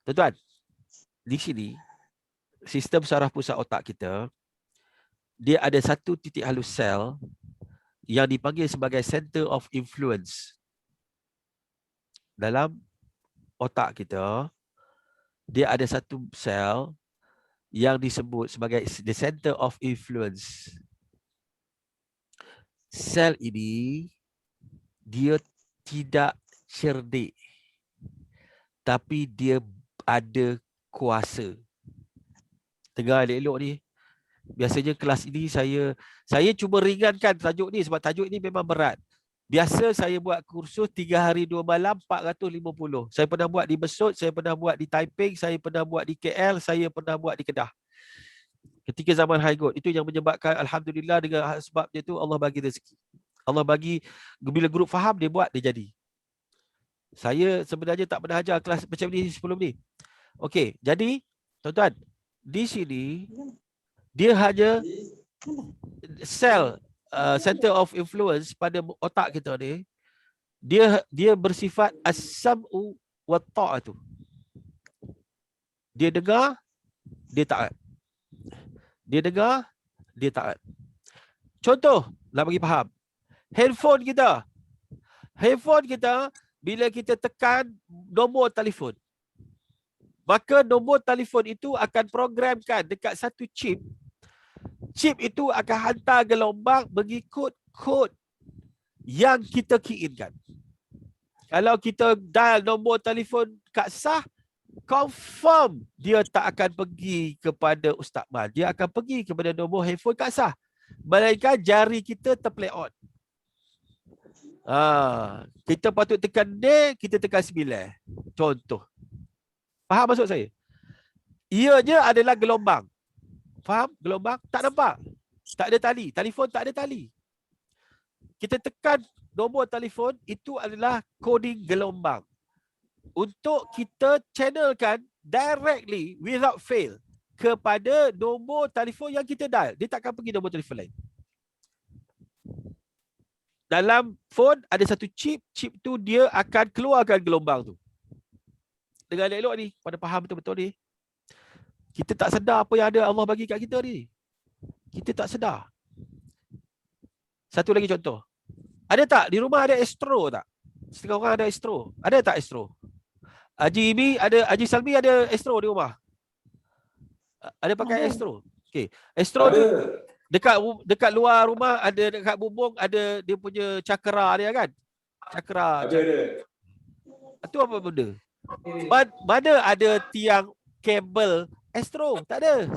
Tuan-tuan, di sini, sistem saraf pusat otak kita, dia ada satu titik halus sel yang dipanggil sebagai center of influence. Dalam otak kita, dia ada satu sel yang disebut sebagai the center of influence. Sel ini, dia tidak cerdik, tapi dia ada kuasa. Dengar elok-elok ni. Biasanya kelas ini saya cuba ringankan tajuk ni sebab tajuk ni memang berat. Biasa saya buat kursus 3 hari 2 malam 450. Saya pernah buat di Besut, saya pernah buat di Taiping, saya pernah buat di KL, saya pernah buat di Kedah. Ketika zaman high gold. Itu yang menyebabkan alhamdulillah dengan sebab dia tu Allah bagi rezeki. Allah bagi bila grup faham dia buat dia jadi. Saya sebenarnya tak pernah ajar kelas macam ni sebelum ni. Okey, jadi tuan-tuan, di sini dia hanya center of influence pada otak kita ni, dia bersifat as-sam'u wa ta'atu. Dia dengar, dia taat. Dia dengar, dia taat. Contoh, nak bagi faham. Handphone kita bila kita tekan nombor telefon, maka nombor telefon itu akan programkan dekat satu chip. Chip itu akan hantar gelombang mengikut kod yang kita keinginkan. Kalau kita dial nombor telefon Kak Sah, confirm dia tak akan pergi kepada Ustaz Man. Dia akan pergi kepada nombor handphone Kak Sah. Melainkan jari kita terplay on. Kita patut tekan D, kita tekan 9. Contoh. Faham maksud saya? Ianya adalah gelombang. Faham? Gelombang tak nampak. Tak ada tali. Telefon tak ada tali. Kita tekan nombor telefon, itu adalah coding gelombang. Untuk kita channelkan directly without fail kepada nombor telefon yang kita dial. Dia takkan pergi nombor telefon lain. Dalam phone ada satu chip. Chip tu dia akan keluarkan gelombang tu. Dengan elok ni, pada faham betul-betul ni. Kita tak sedar apa yang ada Allah bagi kat kita ni. Kita tak sedar. Satu lagi contoh. Ada tak di rumah ada Astro tak? Setengah orang ada Astro. Ada tak Astro? Haji Salmi ada Astro di rumah. Ada pakai Astro. Okey. Astro tu dekat luar rumah ada, dekat bumbung ada dia punya cakra dia kan? Cakra. Ada. Itu apa benda? Mana ada tiang kabel Astro? Tak ada.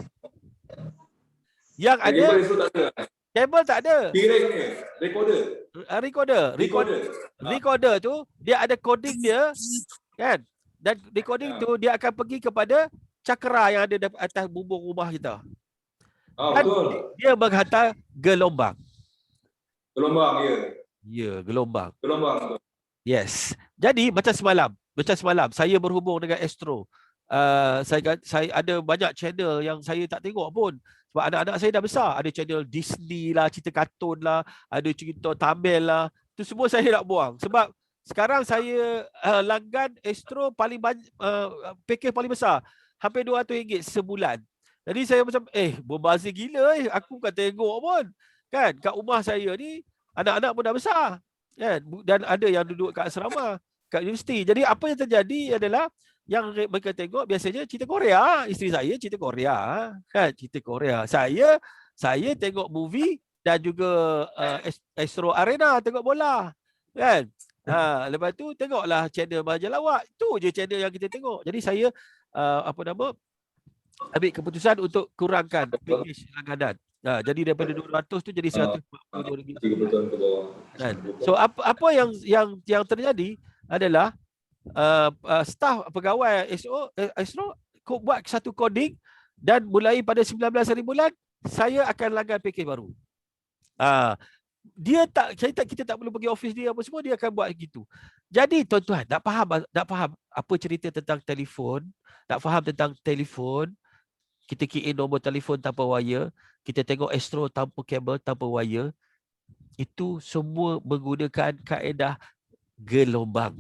Yang ada kabel tak ada. Recorder tu dia ada coding dia kan? Dan recording tu dia akan pergi kepada cakra yang ada di atas bumbung rumah kita. Dan dia menghantar gelombang. Ya, gelombang. Yes. Jadi macam semalam saya berhubung dengan Astro. Saya ada banyak channel yang saya tak tengok pun. Sebab anak-anak saya dah besar. Ada channel Disney lah, cerita kartun lah, ada cerita Tamil lah. Itu semua saya nak buang. Sebab sekarang saya langgan Astro paling banyak, package paling besar. Hampir RM200 sebulan. Jadi saya macam, berbazir gila aku bukan tengok pun. Kan, kat rumah saya ni, anak-anak pun dah besar. Kan? Dan ada yang duduk kat asrama, kat universiti. Jadi apa yang terjadi adalah, yang mereka tengok biasanya cerita Korea. Isteri saya cerita Korea. Kan? Cerita Korea. Saya tengok movie dan juga Astro Arena tengok bola. Kan? Lepas tu tengoklah channel Majalah Wak. Itu je channel yang kita tengok. Jadi saya ambil keputusan untuk kurangkan package langganan. Jadi daripada 200 tu jadi RM142. Kan? So apa yang terjadi adalah staf pegawai Astro buat satu coding dan mulai pada 19 hari bulan saya akan langgan package baru. Kita tak perlu pergi office dia apa semua, dia akan buat gitu. Jadi tuan-tuan nak faham apa cerita tentang telefon, nak faham tentang telefon, kita key in nombor telefon tanpa wire, kita tengok Astro tanpa kabel, tanpa wire, itu semua menggunakan kaedah gelombang.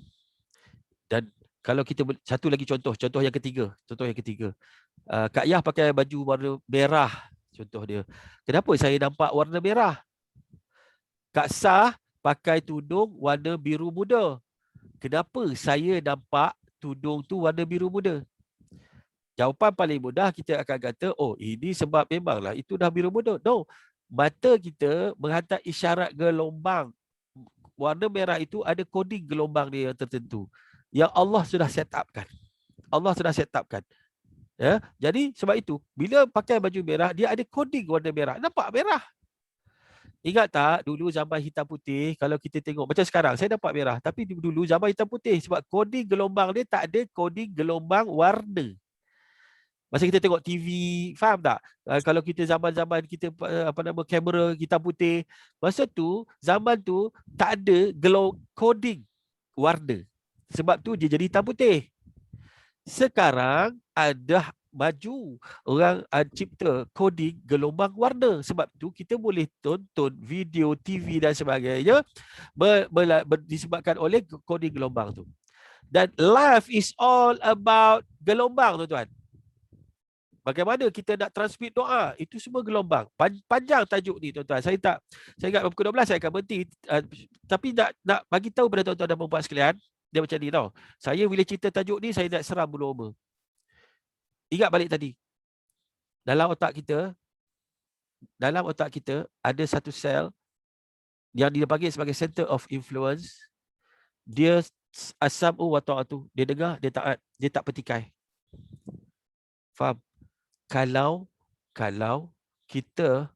Dan kalau kita satu lagi contoh yang ketiga. Kak Yah pakai baju warna merah, contoh dia. Kenapa saya nampak warna merah? Kak Sah pakai tudung warna biru muda. Kenapa saya nampak tudung tu warna biru muda? Jawapan paling mudah kita akan kata, ini sebab memanglah itu dah biru muda. No, mata kita menghantar isyarat gelombang. Warna merah itu ada koding gelombang dia yang tertentu. Yang Allah sudah set upkan. Ya, jadi sebab itu bila pakai baju merah dia ada coding warna merah. Nampak merah. Ingat tak dulu zaman hitam putih kalau kita tengok macam sekarang saya nampak merah tapi dulu zaman hitam putih sebab coding gelombang dia tak ada coding gelombang warna. Masa kita tengok TV, faham tak? Kalau kita zaman-zaman kita apa nama kamera hitam putih, masa tu zaman tu tak ada coding warna. Sebab tu dia jadi hitam putih. Sekarang ada maju orang cipta coding gelombang warna. Sebab tu kita boleh tonton video TV dan sebagainya disebabkan oleh coding gelombang tu. Dan life is all about gelombang, tuan-tuan. Bagaimana kita nak transmit doa, itu semua gelombang. Panjang tajuk ni, tuan-tuan. Saya ingat pukul 12 saya akan berhenti. Tapi nak bagi tahu kepada tuan-tuan dan puan-puan sekalian, dia macam ni tau. Saya bila cerita tajuk ni, saya nak seram bulu roma. Ingat balik tadi. Dalam otak kita ada satu sel yang dia panggil sebagai center of influence. Dia as-sam'u wa ta'atu. Dia dengar, dia taat, dia tak petikai. Faham? Kalau kita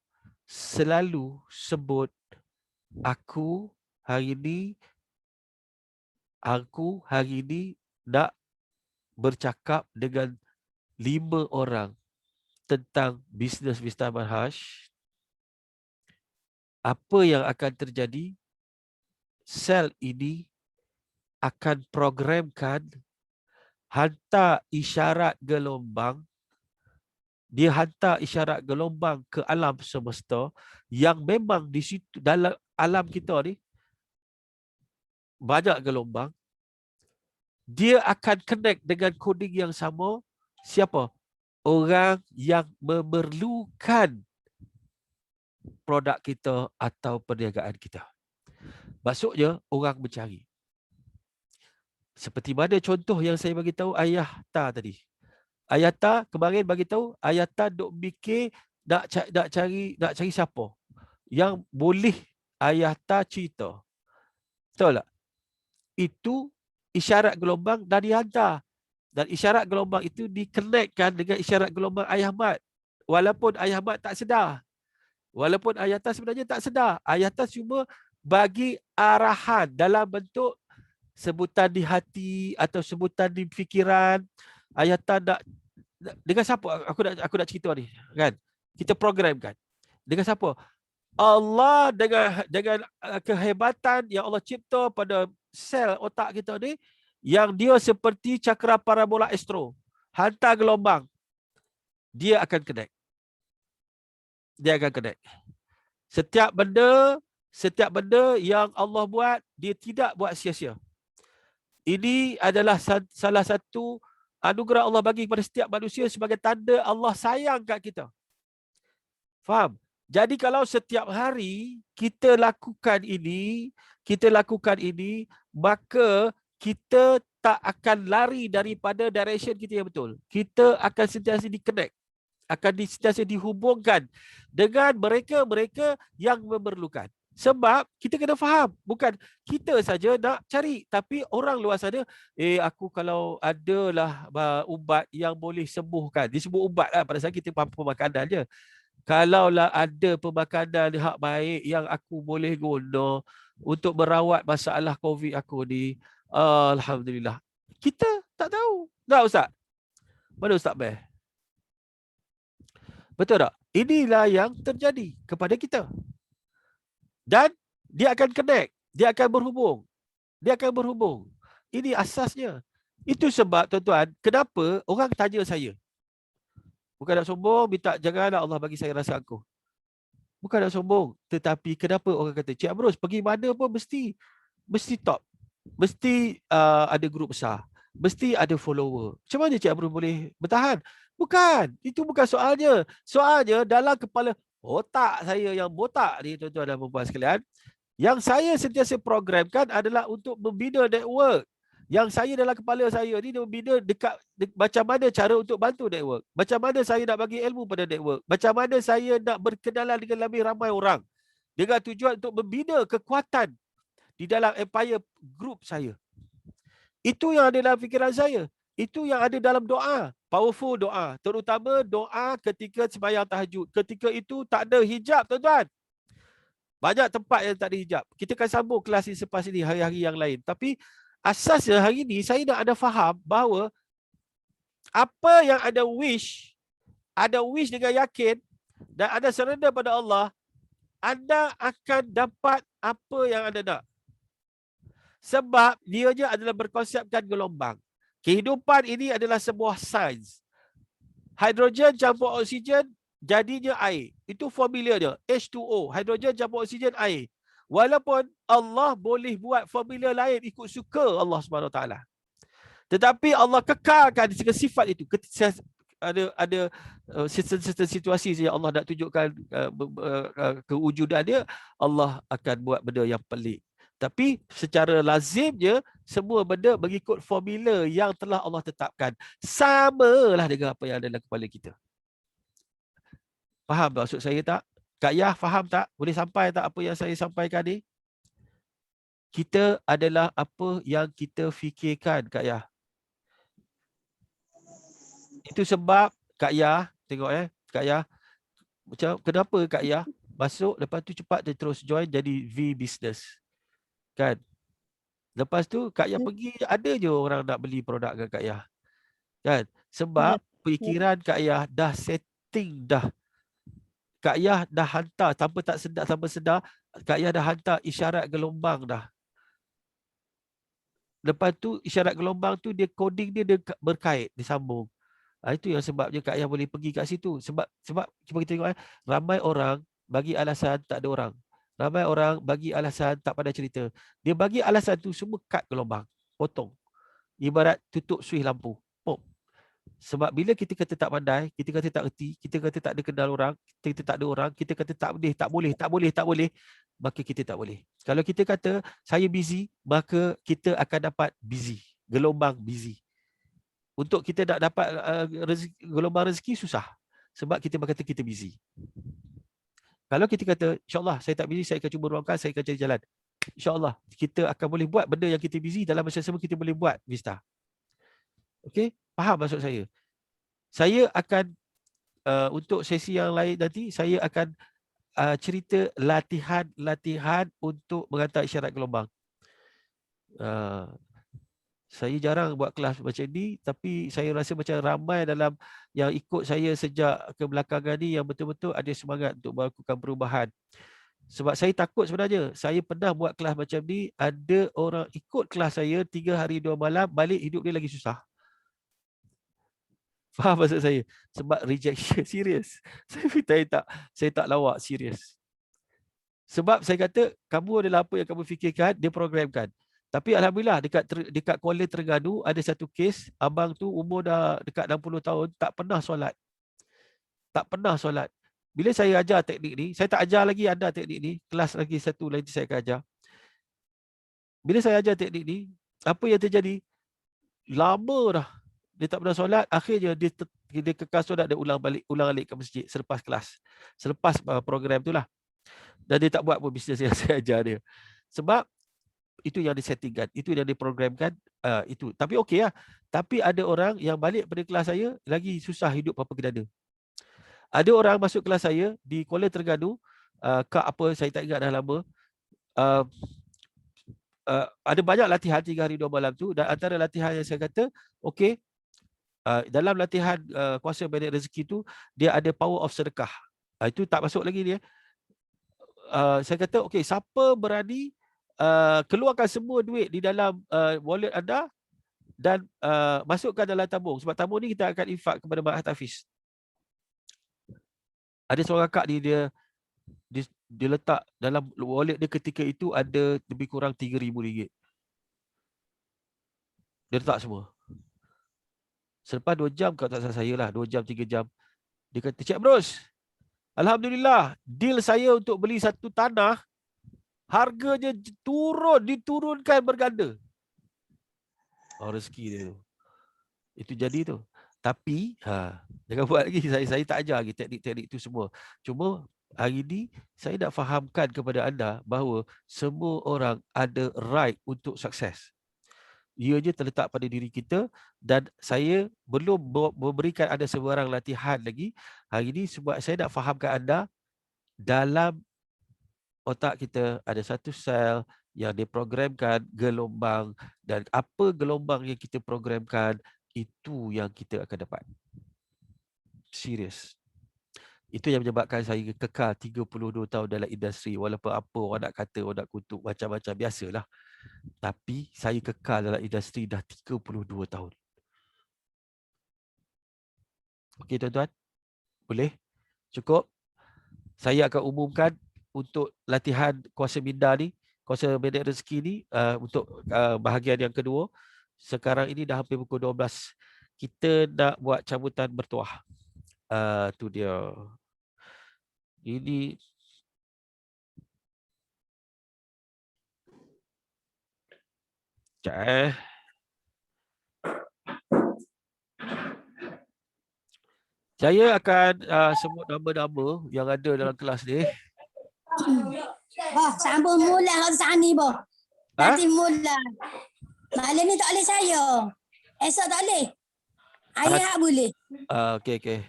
selalu sebut aku hari ni nak bercakap dengan 5 orang tentang bisnes Mr. Manhaj, apa yang akan terjadi? Sel ini akan programkan hantar isyarat gelombang. Dia hantar isyarat gelombang ke alam semesta yang memang di situ dalam alam kita ni banyak gelombang. Dia akan connect dengan coding yang sama. Siapa? Orang yang memerlukan produk kita atau perniagaan kita. Maksudnya orang mencari. Seperti mana contoh yang saya bagi tahu ayah Ta tadi. Ayata kemarin bagi tahu Ayata duk fikir nak cari siapa yang boleh Ayata cerita. Betul tak? Itu isyarat gelombang dah dihantar. Dan isyarat gelombang itu dikonekkan dengan isyarat gelombang Ayah Mat. Walaupun Ayah Mat tak sedar. Walaupun Ayata sebenarnya tak sedar. Ayata cuma bagi arahan dalam bentuk sebutan di hati atau sebutan di fikiran. Ayata nak dengan siapa aku nak cerita ni kan, kita programkan dengan siapa? Allah dengan kehebatan yang Allah cipta pada sel otak kita ni yang dia seperti cakra parabola astro, hantar gelombang, dia akan connect. Setiap benda yang Allah buat, dia tidak buat sia-sia. Ini adalah salah satu anugerah Allah bagi kepada setiap manusia sebagai tanda Allah sayang kat kita. Faham? Jadi kalau setiap hari kita lakukan ini, maka kita tak akan lari daripada direction kita yang betul. Kita akan sentiasa di-connect, akan sentiasa dihubungkan dengan mereka-mereka yang memerlukan. Sebab kita kena faham, bukan kita saja nak cari, tapi orang luar sana, aku kalau adalah ubat yang boleh sembuhkan. Disebut ubat lah, pada saat kita faham pemakanan je. Kalaulah ada pemakanan hak baik yang aku boleh guna untuk merawat masalah COVID aku ni, alhamdulillah. Kita tak tahu. Tak, Ustaz? Mana Ustaz Beh? Betul tak? Inilah yang terjadi kepada kita. Dan dia akan connect, dia akan berhubung. Ini asasnya. Itu sebab tuan-tuan, kenapa orang tanya saya. Bukan nak sombong, minta janganlah Allah bagi saya rasa aku. Bukan nak sombong, tetapi kenapa orang kata, Cik Amrus pergi mana pun mesti top. Mesti ada grup besar. Mesti ada follower. Macam mana Cik Amrus boleh bertahan? Bukan, itu bukan soalnya. Soalnya dalam kepala otak saya yang botak ni, tuan-tuan dan puan-puan sekalian, yang saya sentiasa programkan adalah untuk membina network. Yang saya dalam kepala saya ni membina macam mana cara untuk bantu network. Macam mana saya nak bagi ilmu pada network. Macam mana saya nak berkenalan dengan lebih ramai orang. Dengan tujuan untuk membina kekuatan di dalam empire group saya. Itu yang ada dalam fikiran saya. Itu yang ada dalam doa. Powerful doa. Terutama doa ketika sembahyang tahajud. Ketika itu tak ada hijab, tuan-tuan. Banyak tempat yang tak ada hijab. Kita akan sambung kelas ini selepas ini, hari-hari yang lain. Tapi asasnya hari ini saya nak ada faham bahawa apa yang ada wish dengan yakin dan ada surrender pada Allah, anda akan dapat apa yang anda nak. Sebab dia je adalah berkonsepkan gelombang. Kehidupan ini adalah sebuah sains. Hidrogen campur oksigen, jadinya air. Itu formula dia. H2O. Hidrogen campur oksigen, air. Walaupun Allah boleh buat formula lain ikut suka Allah SWT. Tetapi Allah kekalkan sifat itu. Ada certain situasi yang Allah nak tunjukkan kewujudan dia, Allah akan buat benda yang pelik. Tapi secara lazimnya semua benda mengikut formula yang telah Allah tetapkan. Samalah dengan apa yang ada dalam kepala kita. Faham maksud saya tak? Kak Yah, faham tak? Boleh sampai tak apa yang saya sampaikan ni? Kita adalah apa yang kita fikirkan, Kak Yah. Itu sebab Kak Yah, tengok Kak Yah, macam kenapa Kak Yah masuk, lepas tu cepat dia terus join jadi V Business. Kan? Lepas tu Kak Yah pergi, ada je orang nak beli produk dengan Kak Yah. Kan? Sebab fikiran Kak Yah dah setting dah. Kak Yah dah hantar tanpa sedar, Kak Yah dah hantar isyarat gelombang dah. Lepas tu isyarat gelombang tu dia coding dia berkait, disambung. Itu yang sebabnya Kak Yah boleh pergi kat situ. Sebab cuba kita tengok ramai orang bagi alasan tak ada orang. Ramai orang bagi alasan tak pandai cerita. Dia bagi alasan tu semua cut gelombang, potong. Ibarat tutup switch lampu. Pop. Sebab bila kita kata tak pandai, kita kata tak erti, kita kata tak ada kenal orang, kita tak ada orang, kita kata tak boleh, maka kita tak boleh. Kalau kita kata saya busy, maka kita akan dapat busy. Gelombang busy. Untuk kita nak dapat gelombang rezeki susah. Sebab kita berkata kita busy. Kalau kita kata, insyaAllah saya tak busy, saya akan cuba ruangkan, saya akan cari jalan. InsyaAllah kita akan boleh buat benda yang kita busy, dalam masa sama kita boleh buat Vista. Okey? Faham maksud saya? Saya akan, untuk sesi yang lain nanti, saya akan cerita latihan untuk menghantar isyarat gelombang. Saya jarang buat kelas macam ni, tapi saya rasa macam ramai dalam yang ikut saya sejak kebelakangan ni yang betul-betul ada semangat untuk melakukan perubahan. Sebab saya takut sebenarnya. Saya pernah buat kelas macam ni, ada orang ikut kelas saya 3 hari 2 malam, balik hidup dia lagi susah. Faham maksud saya? Sebab rejection serius. Saya tak lawak serius. Sebab saya kata, kamu adalah apa yang kamu fikirkan, dia programkan. Tapi alhamdulillah dekat Kuala Terengganu ada satu kes, abang tu umur dah dekat 60 tahun, tak pernah solat. Tak pernah solat. Bila saya ajar teknik ni, saya tak ajar lagi anda teknik ni, kelas lagi satu lagi saya akan ajar. Bila saya ajar teknik ni, apa yang terjadi? Lama dah dia tak pernah solat, akhirnya dia kekal solat, dia ulang alik ke masjid selepas kelas. Selepas program tu lah. Dan dia tak buat pun bisnes yang saya ajar dia. Sebab itu yang disettingkan, itu yang diprogramkan, itu. Tapi okey lah. Tapi ada orang yang balik pada kelas saya lagi susah hidup apa kedada. Ada orang masuk kelas saya di Kuala Terengganu, Kak apa saya tak ingat dah lama. Ada banyak latihan 3 hari 2 malam tu, dan antara latihan yang saya kata, okey, dalam latihan kuasa manage rezeki tu dia ada power of sedekah. Itu tak masuk lagi dia. Saya kata okey, siapa berani keluarkan semua duit di dalam wallet anda dan masukkan dalam tabung. Sebab tabung ni kita akan infak kepada Mak Hafiz. Ada seorang kak ni dia letak dalam wallet dia ketika itu ada lebih kurang RM3,000. Dia letak semua. Selepas 2 jam, kalau tak salah saya lah, 2 jam, 3 jam, dia kata, Cik Bros, alhamdulillah, deal saya untuk beli satu tanah, harganya diturunkan berganda. Rezeki dia tu. Itu jadi tu. Tapi, jangan buat lagi, saya tak ajar lagi teknik-teknik itu semua. Cuma, hari ni, saya nak fahamkan kepada anda bahawa semua orang ada right untuk sukses. Ia je terletak pada diri kita dan saya belum memberikan anda sebarang latihan lagi hari ini sebab saya nak fahamkan anda dalam otak kita ada satu sel yang diprogramkan gelombang dan apa gelombang yang kita programkan itu yang kita akan dapat. Serius. Itu yang menyebabkan saya kekal 32 tahun dalam industri walaupun apa orang nak kata, orang nak kutuk macam-macam biasalah. Tapi saya kekal dalam industri dah 32 tahun. Okey tuan-tuan? Boleh? Cukup? Saya akan umumkan untuk latihan kuasa minda ni, kuasa manage rezeki ni untuk bahagian yang kedua. Sekarang ini dah hampir pukul 12. Kita nak buat cabutan bertuah. Tu dia. Ini sekejap Saya akan sebut nama-nama yang ada dalam kelas ni. Oh, sambung mula harus sani boh. Ha? Nanti mula. Malam ni tak boleh saya. Esok tak boleh. Ayah boleh. Okey.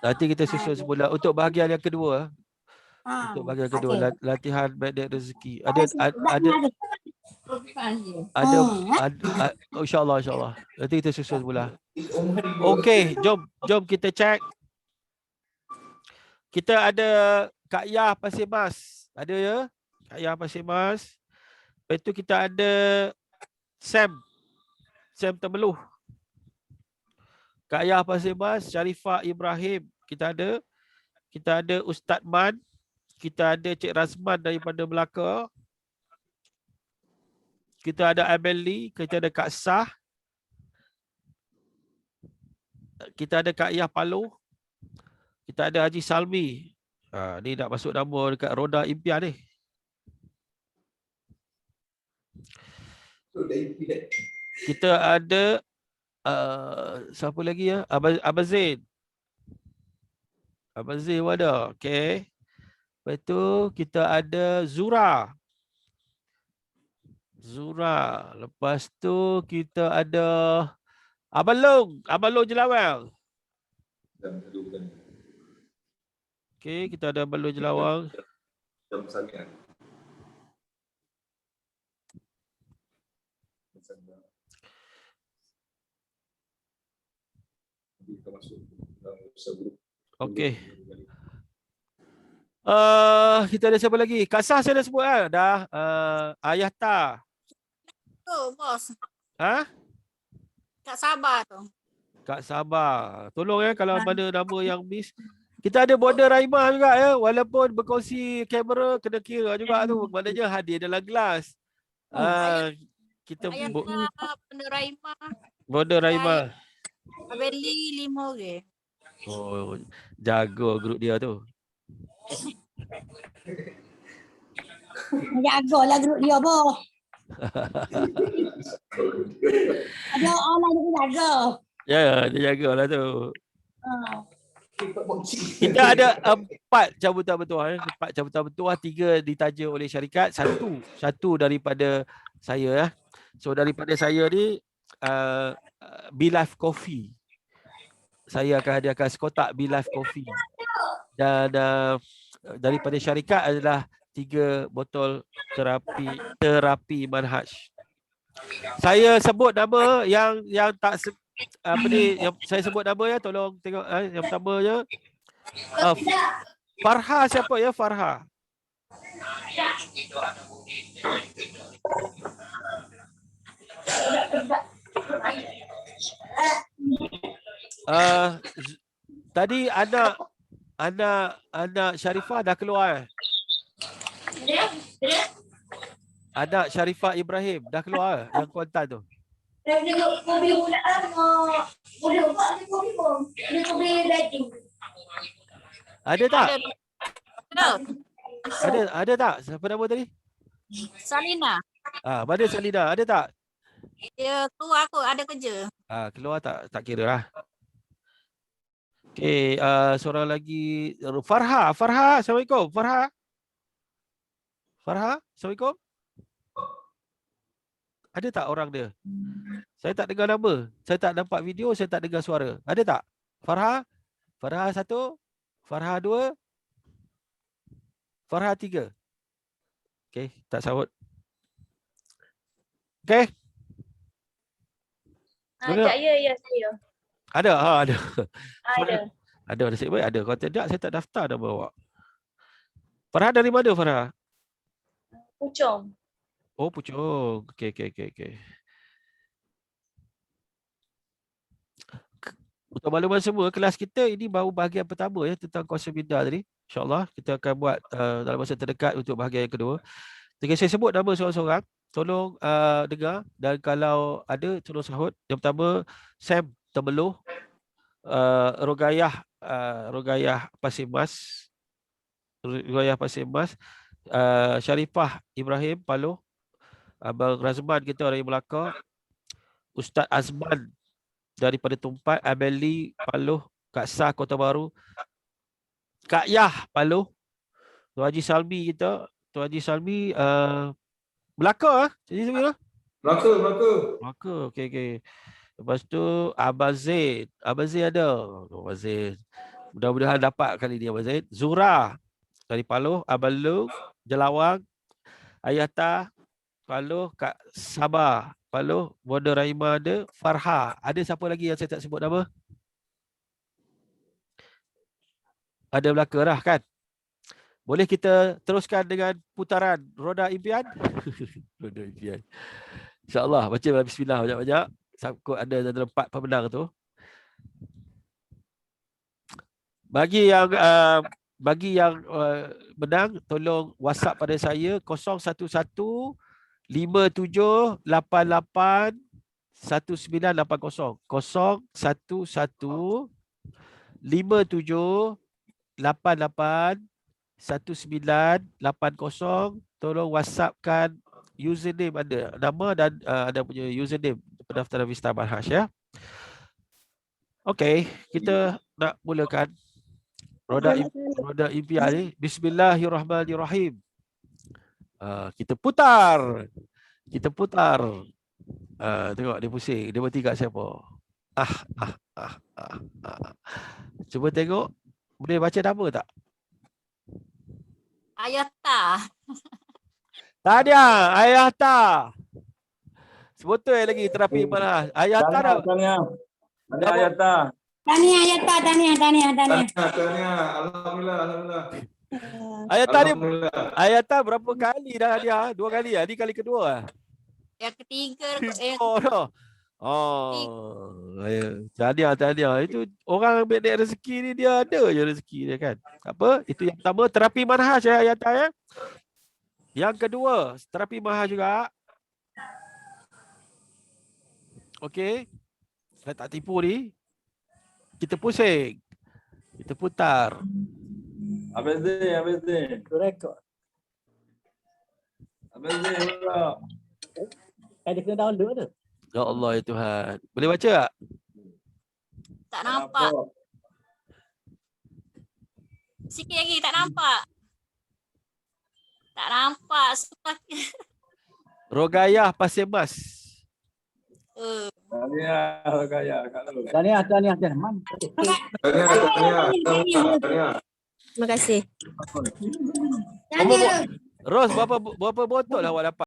Nanti kita susun semula untuk bahagian yang kedua. Untuk bahagian kedua latihan manage rezeki. InsyaAllah. Nanti kita susun semula. Okey, jom kita check. Kita ada Kak Yah Pasir Mas. Ada ya? Kak Yah Pasir Mas. Lepas tu kita ada Sam Temeluh. Kak Yah Pasir Mas, Sharifah Ibrahim. Kita ada Ustaz Man. Kita ada Cik Razman daripada Melaka. Kita ada Abel Lee. Kita ada Kak Sah. Kita ada Kak Yah Paloh. Kita ada Haji Salmi. Ni nak masuk nama dekat Roda Impian ni. Kita ada siapa lagi ya? Abang Zain. Abang Zain ada. Okey. Lepas tu kita ada Zura. Lepas tu kita ada Abang Long Jelawang. Okey, kita ada Abang Long Jelawang. Okey. Kita ada siapa lagi? Kak Sah saya dah sebut kan? Dah. Ayah Ta. Tu, bos. Ha? Tak sabar tu. Kak Sabah. Tolong ya kalau mana nama yang miss. Kita ada border Raimah juga ya. Walaupun berkongsi kamera kena kira juga tu. Maknanya hadir dalam kelas. Kita Ayat benda Raimah. border Raimah. Abeli 5 orang. Oh, jago grup dia tu. Jagalah grup dia boh. Ada orang lain pun jaga. Ya, dia jagalah tu. Kita ada 4 cabutan bertuah. 4 cabutan bertuah, 3 ditaja oleh syarikat, satu daripada saya. So daripada saya ni Be Life Coffee. Saya akan hadiahkan sekotak Be Life Coffee. Dan daripada syarikat adalah 3 botol terapi manhaj. Saya sebut nama yang tak apa ni, yang saya sebut nama ya, tolong tengok yang pertamanya Farha. Siapa ya Farha? Tadi anak Sharifah dah keluar. Anak Sharifah Ibrahim dah keluar yang kontan tu. Ada tak? Ada tak? Siapa nama tadi? Salina. Mana Salina? Ada tak? Dia keluar kot, ada kerja. Keluar tak kira lah. Okey, seorang lagi Farha. Assalamualaikum. Farha, Assalamualaikum. Ada tak orang dia? Saya tak dengar nama. Saya tak nampak video, saya tak dengar suara. Ada tak? Farha? Farha 1, Farha 2, Farha 3. Okey, tak sahut. Okey. Sekejap, ya saya. Ada, ada. Ada. Ada nasib baik ada. Kalau tidak saya tak daftar nama awak. Farha dari mana Farha? Pucung. Oh, Puchong. Okey. Untuk makluman semua, kelas kita ini baru bahagian pertama ya tentang kuasa minda tadi. InsyaAllah kita akan buat dalam masa terdekat untuk bahagian yang kedua. Jika saya sebut nama seorang-seorang, tolong dengar, dan kalau ada tolong sahut. Yang pertama, Sam Temeluh, Rogayah Pasir Mas, Sharifah Ibrahim Paloh, Abang Razman kita dari Melaka, Ustaz Azman daripada Tumpat, Abeli Paloh, Kak Sah Kota Baru, Kak Yah Paloh, Tuan Haji Salmi kita, Tuan Haji Salmi Melaka Haji Salmi lah. Melaka. Okey. Lepas tu Abang Zain ada. Abang Zain. Mudah-mudahan dapat kali ni Abang Zain. Zura dari Paloh, Abang Long, Jelawang, Ayata Paloh, Kak Sabah Paloh, Wanda Rahimah ada, Farha. Ada siapa lagi yang saya tak sebut nama? Ada Melaka dah kan? Boleh kita teruskan dengan putaran roda impian? Roda impian. InsyaAllah baca bismillah banyak-banyak. Sangkut ada dalam 4 pemenang tu. Bagi yang menang, tolong WhatsApp pada saya 011 5788 1980. 011 5788 1980. Tolong WhatsAppkan username anda, nama dan anda punya username pendaftaran Vista Manhaj ya. Okey, kita nak mulakan roda impian ni. Bismillahirrahmanirrahim. Kita putar. Tengok dia pusing. Dia berhenti kat siapa? Cuba tengok. Boleh baca nama tak? Ayata. Tahniah, Ayata. Sebotol lagi terapi mana? Ayata dah. Tahniah Ayata. Tahniah Ayata, tahniah. Alhamdulillah. Ayata ni, Ayata berapa kali dah dia? 2 kali ah. Ni kali kedua ah. Yang ketiga. Tahniah. Itu orang ambil naik rezeki ni, dia ada je rezeki dia kan. Apa? Itu yang pertama, terapi manhaj ya Ayata ya. Yang kedua, terapi manhaj juga. Okey. Saya tak tipu ni. Kita pusing. Kita putar. Habis ni. Rekod. Habis ni pula. Dia kena download tu. Ya Allah ya Tuhan. Boleh baca tak? Tak nampak. Sikit lagi tak nampak. Tak nampak. Rogayah Pasir Mas. Tahniah Rogayah. Tahniah. Tahniah. Terima kasih. Tahniah. Ros, berapa botol lah awak dapat?